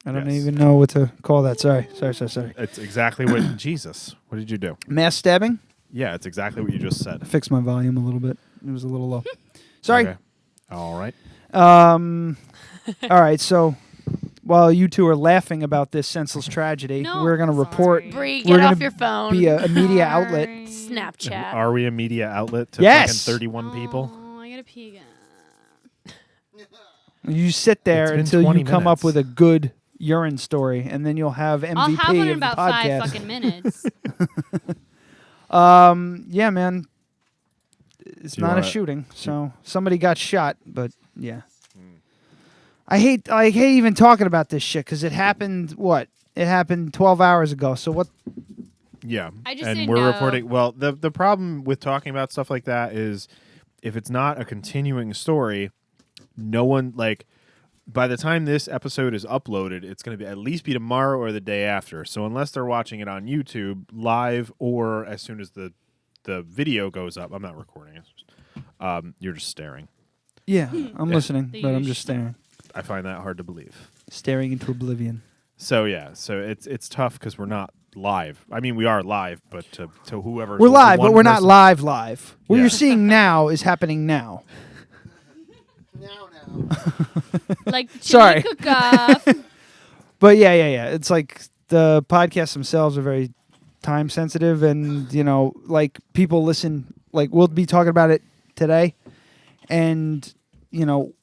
I don't Yes. even know what to call that. Sorry. It's exactly what. Jesus, what did you do? Mass stabbing. Yeah, it's exactly what you just said. I fixed my volume a little bit. It was a little low. Sorry. Okay. All right. All right. So while you two are laughing about this senseless tragedy, No, we're gonna report. Bree, we're get gonna off your phone. Be a media outlet. Snapchat. Are we a media outlet to Yes. fucking 31 people? Oh, I gotta pee again. You sit there It's been until you 20 come up minutes. with a good urine story, and then you'll have MVP I'll have one in of the about podcast. 5 fucking minutes. Yeah, man. It's Do you not a wanna- shooting, so somebody got shot, but yeah. I hate even talking about this shit because it happened. What? It happened 12 hours ago. So what? Yeah. I just and didn't we're know. reporting. Well, the problem with talking about stuff like that is if it's not a continuing story, no one like. By the time this episode is uploaded, it's going to be at least be tomorrow or the day after. So unless they're watching it on YouTube live or as soon as the video goes up, I'm not recording it. You're just staring. Yeah, I'm listening, The but I'm usual. just staring, I find that hard to believe. staring into oblivion. So yeah, so it's tough because we're not live. I mean, we are live, but to whoever We're live, but one we're not person- live. What Yeah. you're seeing now is happening now. Now. Like the chili Sorry. cook-off. But yeah. It's like the podcasts themselves are very time sensitive, and like people listen. Like we'll be talking about it today, and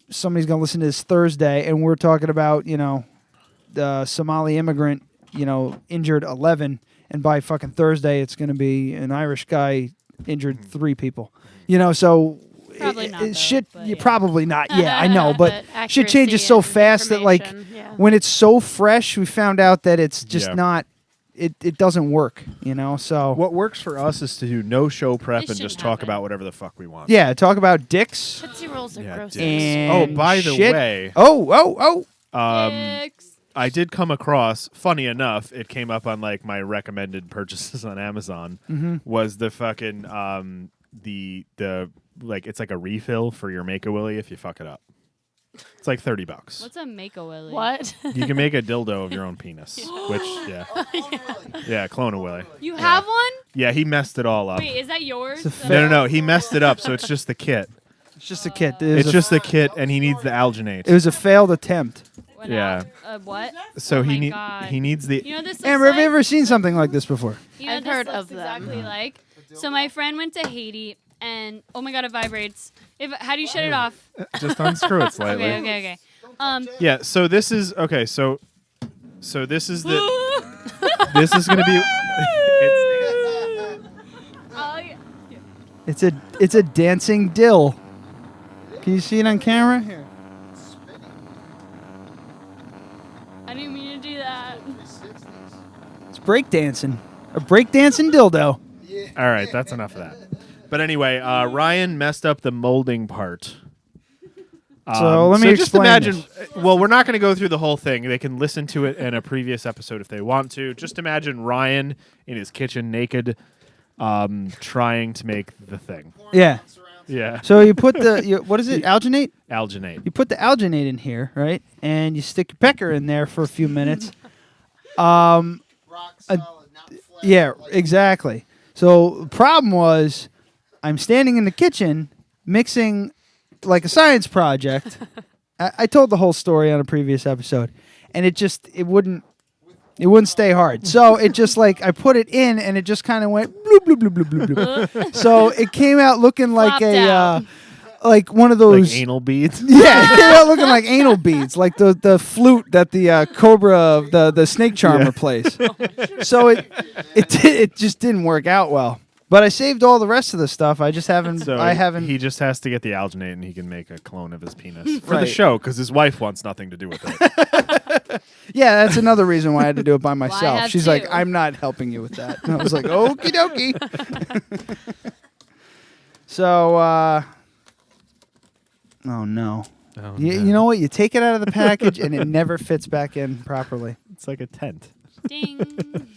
somebody's gonna listen to this Thursday, and we're talking about the Somali immigrant injured 11, and by fucking Thursday it's gonna be an Irish guy injured 3 people. So. Probably not, though, shit. but Yeah, yeah. probably not. Yeah, I know, but But shit changes accuracy so and fast that like information, yeah. when it's so fresh, we found out that it's just Yeah. not. It doesn't work. So What works for us is to do no show prep This and just shouldn't talk happen. about whatever the fuck we want. yeah, talk about dicks Tootsie Rolls are Yeah, gross. dicks. and Oh, by the shit. way, Oh. Dicks. I did come across. Funny enough, it came up on like my recommended purchases on Amazon. Was the fucking the like it's like a refill for your Make-A-Willy if you fuck it up. It's like $30. What's a make-a-willy? What? You can make a dildo of your own penis, which yeah, clone a willy. You have one? Yeah, he messed it all up. Wait, is that yours? It's a No, he messed it up, so it's just the kit. It's just a kid. It's just the kit, and he needs the alginate. It was a failed attempt. What yeah. What? So Oh he my God. he needs the. You know this looks Amber, have like? you ever seen something like this before? You know I've this heard looks of them. exactly like. So my friend went to Haiti, and oh my God, it vibrates. How do you shut it off? Just unscrew it slightly. Okay. Yeah. So this is okay. So this is the. This is gonna be. Oh, yeah. It's a dancing dill. Can you see it on camera? Here. I didn't mean to do that. It's breakdancing. A breakdancing dildo. All right, that's enough of that. But anyway, Ryan messed up the molding part. So let me just explain imagine. Well, we're not going to go through the whole thing. They can listen to it in a previous episode if they want to. Just imagine Ryan in his kitchen naked, trying to make the thing. Yeah. Yeah. So you put what is it? Alginate? Alginate. You put the alginate in here, right? And you stick your pecker in there for a few minutes. Rock solid, not flat. Yeah, exactly. So the problem was I'm standing in the kitchen mixing like a science project. I told the whole story on a previous episode, and it wouldn't stay hard. So it just like I put it in, and it just kind of went bloop bloop bloop bloop bloop bloop. So it came out looking like Flopped out. like one of those Like anal beads. Yeah, it came out looking like anal beads, like the flute that the cobra, the snake charmer plays. So it just didn't work out well. But I saved all the rest of the stuff. I just haven't. So I haven't. He just has to get the alginate, and he can make a clone of his penis for the Right. show because his wife wants nothing to do with it. Yeah, that's another reason why I had to do it by myself. have She's two. like, I'm not helping you with that. And I was like, okie dokie. So, oh no. Oh, You no. know what? You take it out of the package and it never fits back in properly. It's like a tent. Ding.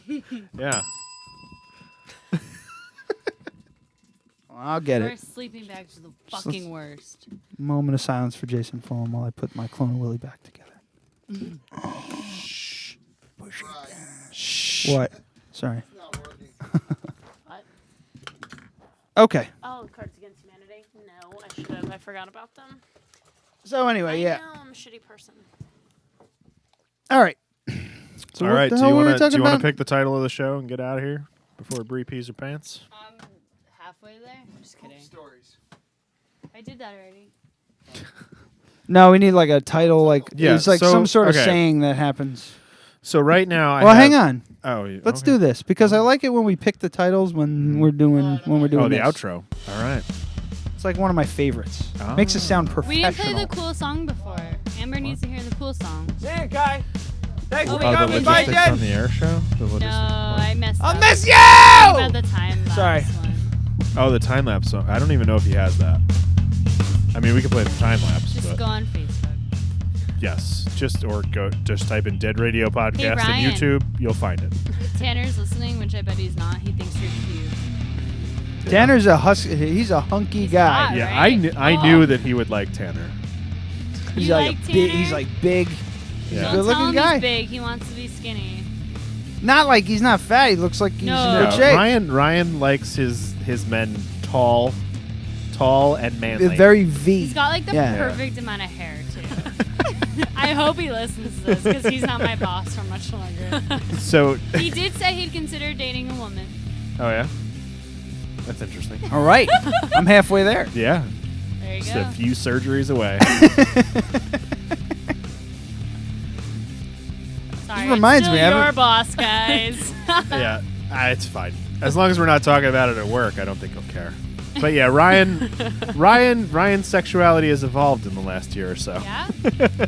Yeah. I'll get Your it. sleeping bags are the fucking worst. Moment of silence for Jason Fulham while I put my clone of Willie back together. What? Sorry. Not working. Okay. Oh, Cards Against Humanity. No, I should have. I forgot about them. So anyway, I yeah. know I'm a shitty person. All right. So All what right. the Do hell you were we want to talking about? pick the title of the show and get out of here before Bre pees her pants? Halfway there. Just kidding. Stories. I did that already. No, we need like a title. Like Yeah, it's like so- some sort of okay. saying that happens. So right now, Well, hang on. Oh, Let's do this because I like it when we pick the titles when we're doing Oh, the this. outro. All right. It's like one of my favorites. Oh. Makes it sound We professional. didn't play the cool song before. Amber needs to hear the cool song. See you, guy. Thanks Oh, for wait, coming. the Bye, logistics Jen. on the air show. No, I messed up. I'll miss you. About the time lapse Sorry. one. Oh, the time lapse song. I don't even know if he has that. I mean, we could play the time lapse, Just but go on Facebook. yes, just type in Dead Radio Podcast on Ryan. YouTube. You'll find it. If Tanner's listening, which I bet he's not. He thinks you're cute. Tanner's a husky. He's a hunky guy. hot. Yeah, Right? I knew that he would like Tanner. He's You like, like a big. Tanner? He's like big. He's Yeah. a Don't good-looking tell him guy. he's big. He wants to be skinny. Not like he's not fat. He looks like he's No. in good shape. Ryan likes his men tall and manly. Very V. He's got like the Yeah. perfect amount of hair too. I hope he listens to this because he's not my boss for much longer. So, He did say he'd consider dating a woman. oh yeah, that's interesting. All right. I'm halfway there. Yeah, There you just go. a few surgeries away. Sorry, reminds it's me, still I haven't- your boss, guys. Yeah, it's fine. As long as we're not talking about it at work, I don't think he'll care. But yeah, Ryan's sexuality has evolved in the last year or so. Yeah,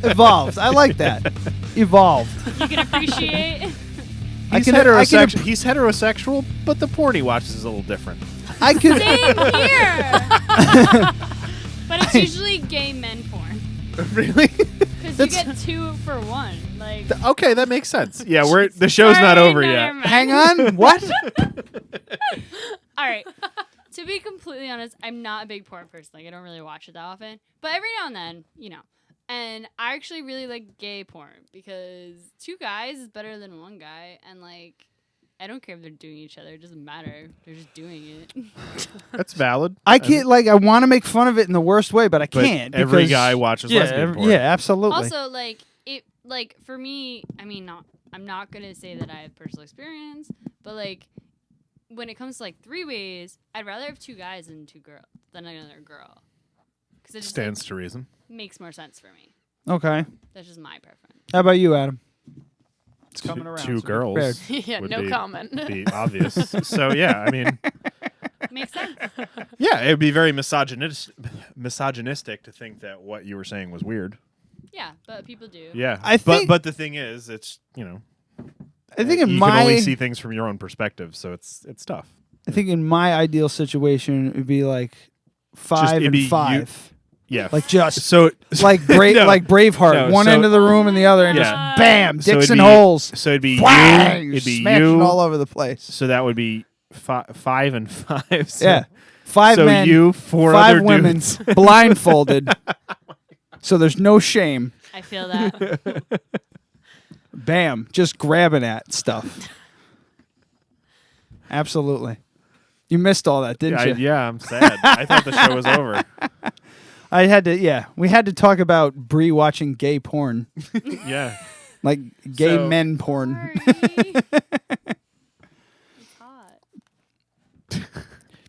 Evolved. I like that. Evolved. you can appreciate. He's heterosexual. He's heterosexual, but the porn he watches is a little different. I could. Same here. But it's usually gay men porn Really? because you get 2 for 1. Like, Okay, that makes sense. Yeah, the show's not Sorry, over no, yet. never mind. Hang on. What? All right. To be completely honest, I'm not a big porn person. Like, I don't really watch it that often. But every now and then, you know. And I actually really like gay porn because 2 guys is better than 1 guy. And, like, I don't care if they're doing each other. It doesn't matter. They're just doing it. That's valid. I can't. Like, I want to make fun of it in the worst way, but I But can't. every because- guy watches yeah, lesbian porn. Yeah, absolutely. Also, like for me, I mean, I'm not gonna say that I have personal experience, but like when it comes to like 3 ways, I'd rather have 2 guys than 2 girls than another girl because it just Stands to reason. makes more sense for me. Okay. That's just my preference. How about you, Adam? It's coming around. 2 so be girls. prepared. Yeah, would no be- comment. Be obvious. So yeah, I mean, Makes sense. yeah, it would be very misogynistic to think that what you were saying was weird. Yeah, but people do. Yeah, I think- but the thing is, it's I think in you my can only see things from your own perspective, so it's tough. I think in my ideal situation it would be like 5 it'd and be you- 5. Yeah, Like just so like No. like Braveheart, No, one so- end of the room and the other, and Yeah. just bam, So it'd dicks and be- holes. So it'd be Whang! you. It'd be smashing you. all over the place. So that would be 5 and 5. So, Yeah, 5 So men, you 4 5 other women, dudes. blindfolded. So there's no shame. I feel that. Bam, just grabbing at stuff. Absolutely. You missed all that, didn't you? Yeah, I'm sad. I thought the show was over. I had to. Yeah, we had to talk about Bre watching gay porn, Yeah. like gay So- men porn. Sorry. It's hot.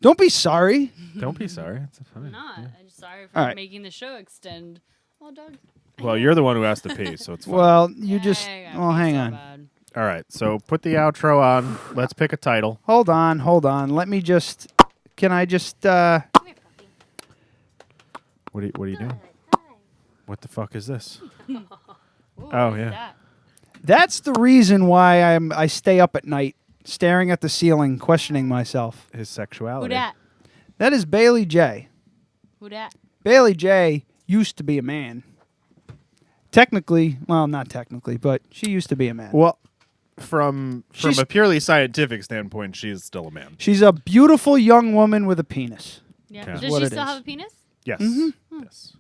Don't be sorry. Don't be sorry. It's I'm fine. not. I'm just sorry for All right. making the show extend. Well, dog. Well, you're the one who has to pee, so it's fine. Well, you Yeah, just. yeah, Well, it's hang so on. bad. All right, so put the outro on. Let's pick a title. Hold on. Let me just. Can I just? Come here, puppy. What are you doing? What the fuck is this? Ooh, Oh, what is yeah. that? That's the reason why I stay up at night, staring at the ceiling, questioning myself. His Who sexuality. dat? That is Bailey J. Who dat? Bailey J. used to be a man. Technically, well, not technically, but she used to be a man. Well, from She's- a purely scientific standpoint, she's still a man. She's a beautiful young woman with a penis. Yeah. Yeah. Does What she it still is. have a penis? Yes. Mm-hmm. Yes.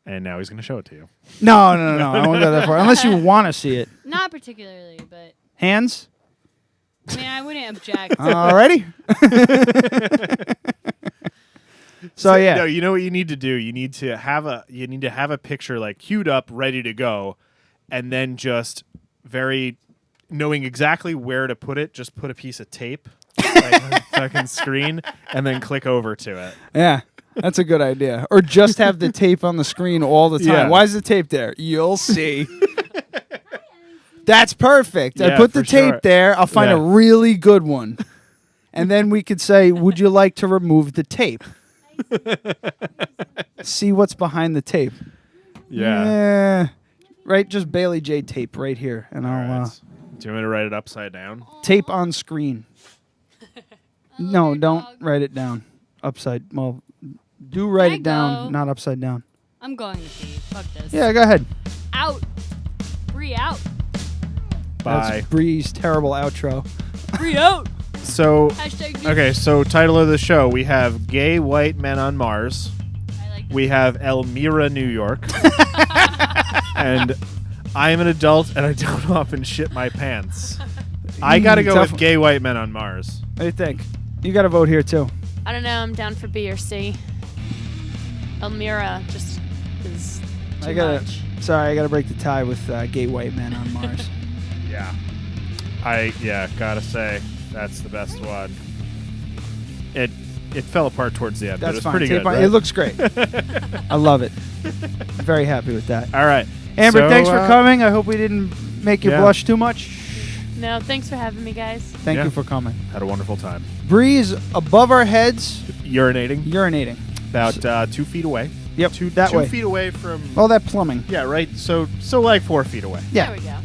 And now he's going to show it to you. No. I won't go that far. Unless you want to see it. Not particularly, but Hands? I mean, I wouldn't object. Alrighty. So yeah. No, you know what you need to do? You need to have a picture like queued up, ready to go, and then just very knowing exactly where to put it, just put a piece of tape like on the fucking screen and then click over to it. Yeah. That's a good idea. Or just have the tape on the screen all the time. Yeah. Why is the tape there? You'll see. That's perfect. I Yeah, put the for tape sure. there. I'll find a Yeah. really good one. And then we could say, would you like to remove the tape? See what's behind the tape. Yeah. Right, just Bailey J tape right here. And All I'll right. Do you want me to write it upside down? tape on screen. No, don't write it down. Upside. Well, do write Can I it down, go? not upside down. I'm going to pee. Fuck this. Yeah, go ahead. Out. Bree out. Bye. That's Bree's terrible outro. Bree out. So, Hashtag me. okay, so title of the show, we have Gay White Men on Mars. I like that. We have Elmira, New York. And I am an adult and I don't often shit my pants. I got to go Tough. with Gay White Men on Mars. What do you think? You got to vote here, too. I don't know. I'm down for B or C. Elmira just is too I gotta much. break the tie with Gay White Men on Mars. Yeah. Gotta say, that's the best one. It fell apart towards the end, but That's it's fine. pretty Tape good. on- Right? It looks great. I love it. Very happy with that. All right. Amber, So, thanks for coming. I hope we didn't make you yeah. blush too much. No, thanks for having me, guys. Thank Yeah. you for coming. Had a wonderful time. Breeze above our heads, Urinating. About 2 feet away. Yep, Two that way. feet away from... All that plumbing. Yeah, right. So like 4 feet away. Yeah. There we go.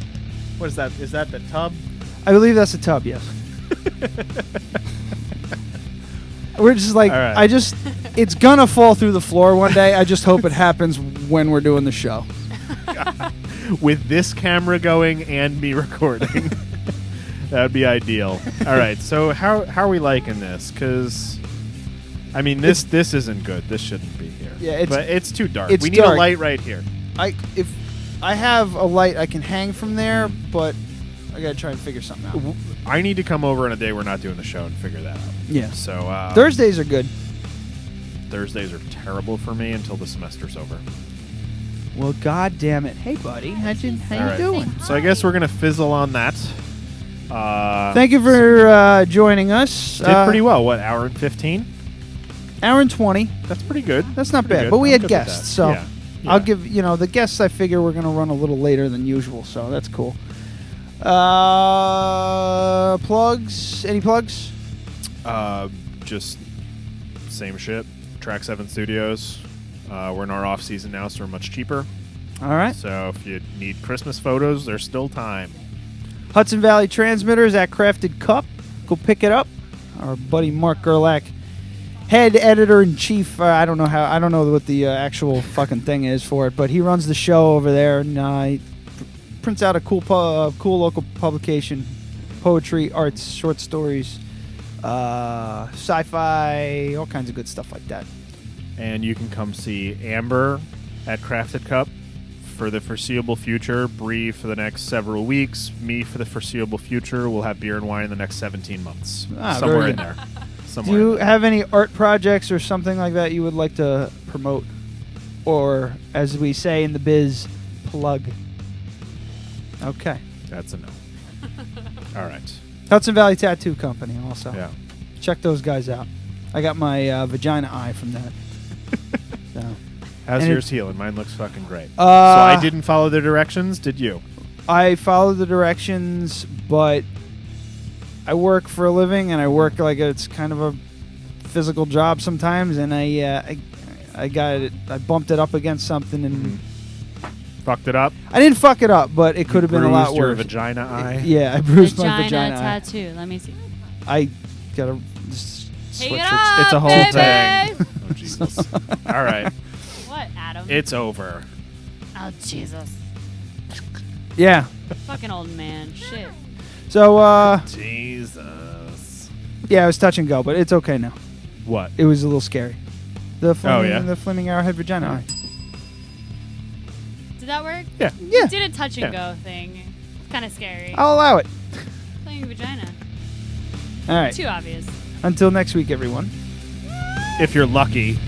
What is that? Is that the tub? I believe that's a tub, yes. We're just like, All right. it's gonna fall through the floor one day. I just hope it happens when we're doing the show. With this camera going and me recording. That would be ideal. All right. So how are we liking this? Because, I mean, this isn't good. This shouldn't be here. Yeah, but it's too dark. it's We need dark. a light right here. If I have a light I can hang from there, but I gotta try and figure something out. I need to come over on a day we're not doing the show and figure that out. Yeah. So Thursdays are good. Thursdays are terrible for me until the semester's over. Well, god damn it. Hey, buddy. How All you right. doing? So I guess we're gonna fizzle on that. Thank you for joining us. Did pretty well. What, hour and 15? Hour and 20. That's pretty good. That's not Pretty bad. good. But we I'm had good with guests, that. so Yeah. I'll give, the guests I figure we're going to run a little later than usual, so that's cool. Plugs? Any plugs? Just same shit. Track 7 Studios. We're in our off season now, so we're much cheaper. All right. So if you need Christmas photos, there's still time. Hudson Valley Transmitters at Crafted Cup. Go pick it up. Our buddy Mark Gerlach, head editor-in-chief. I don't know what the actual fucking thing is for it, but he runs the show over there, and he prints out a cool local publication, poetry, arts, short stories, sci-fi, all kinds of good stuff like that. And you can come see Amber at Crafted Cup for the foreseeable future, Bree for the next several weeks, me for the foreseeable future. We'll have beer and wine in the next 17 months. Somewhere very in good. there. Do you have any art projects or something like that you would like to promote? Or, as we say in the biz, plug? Okay. That's a no. All right. Hudson Valley Tattoo Company also. Yeah. Check those guys out. I got my vagina eye from that. So. How's And yours healing? Mine looks fucking great. So Uh, I didn't follow the directions, did you? I follow the directions, but I work for a living, and I work like it's kind of a physical job sometimes, and I bumped it up against something, and Fucked it up? I didn't fuck it up, but it could have been a lot Bruised your worse. vagina eye? Yeah, I bruised my vagina eye. tattoo. Let me see. I gotta just Take switch it it. off, It's a whole baby. thing. Oh, Jesus. All right. What, Adam? It's over. Oh, Jesus. Yeah. Fucking old man. Shit. So, Jesus. yeah, it was touch and go, but it's okay now. What? It was a little scary. The flaming, yeah? the flaming arrowhead vagina eye. Did that work? Yeah. Yeah. You did a touch and Yeah. go thing. It's kind of scary. I'll allow it. Playing vagina. All right. Too obvious. Until next week, everyone. If you're lucky.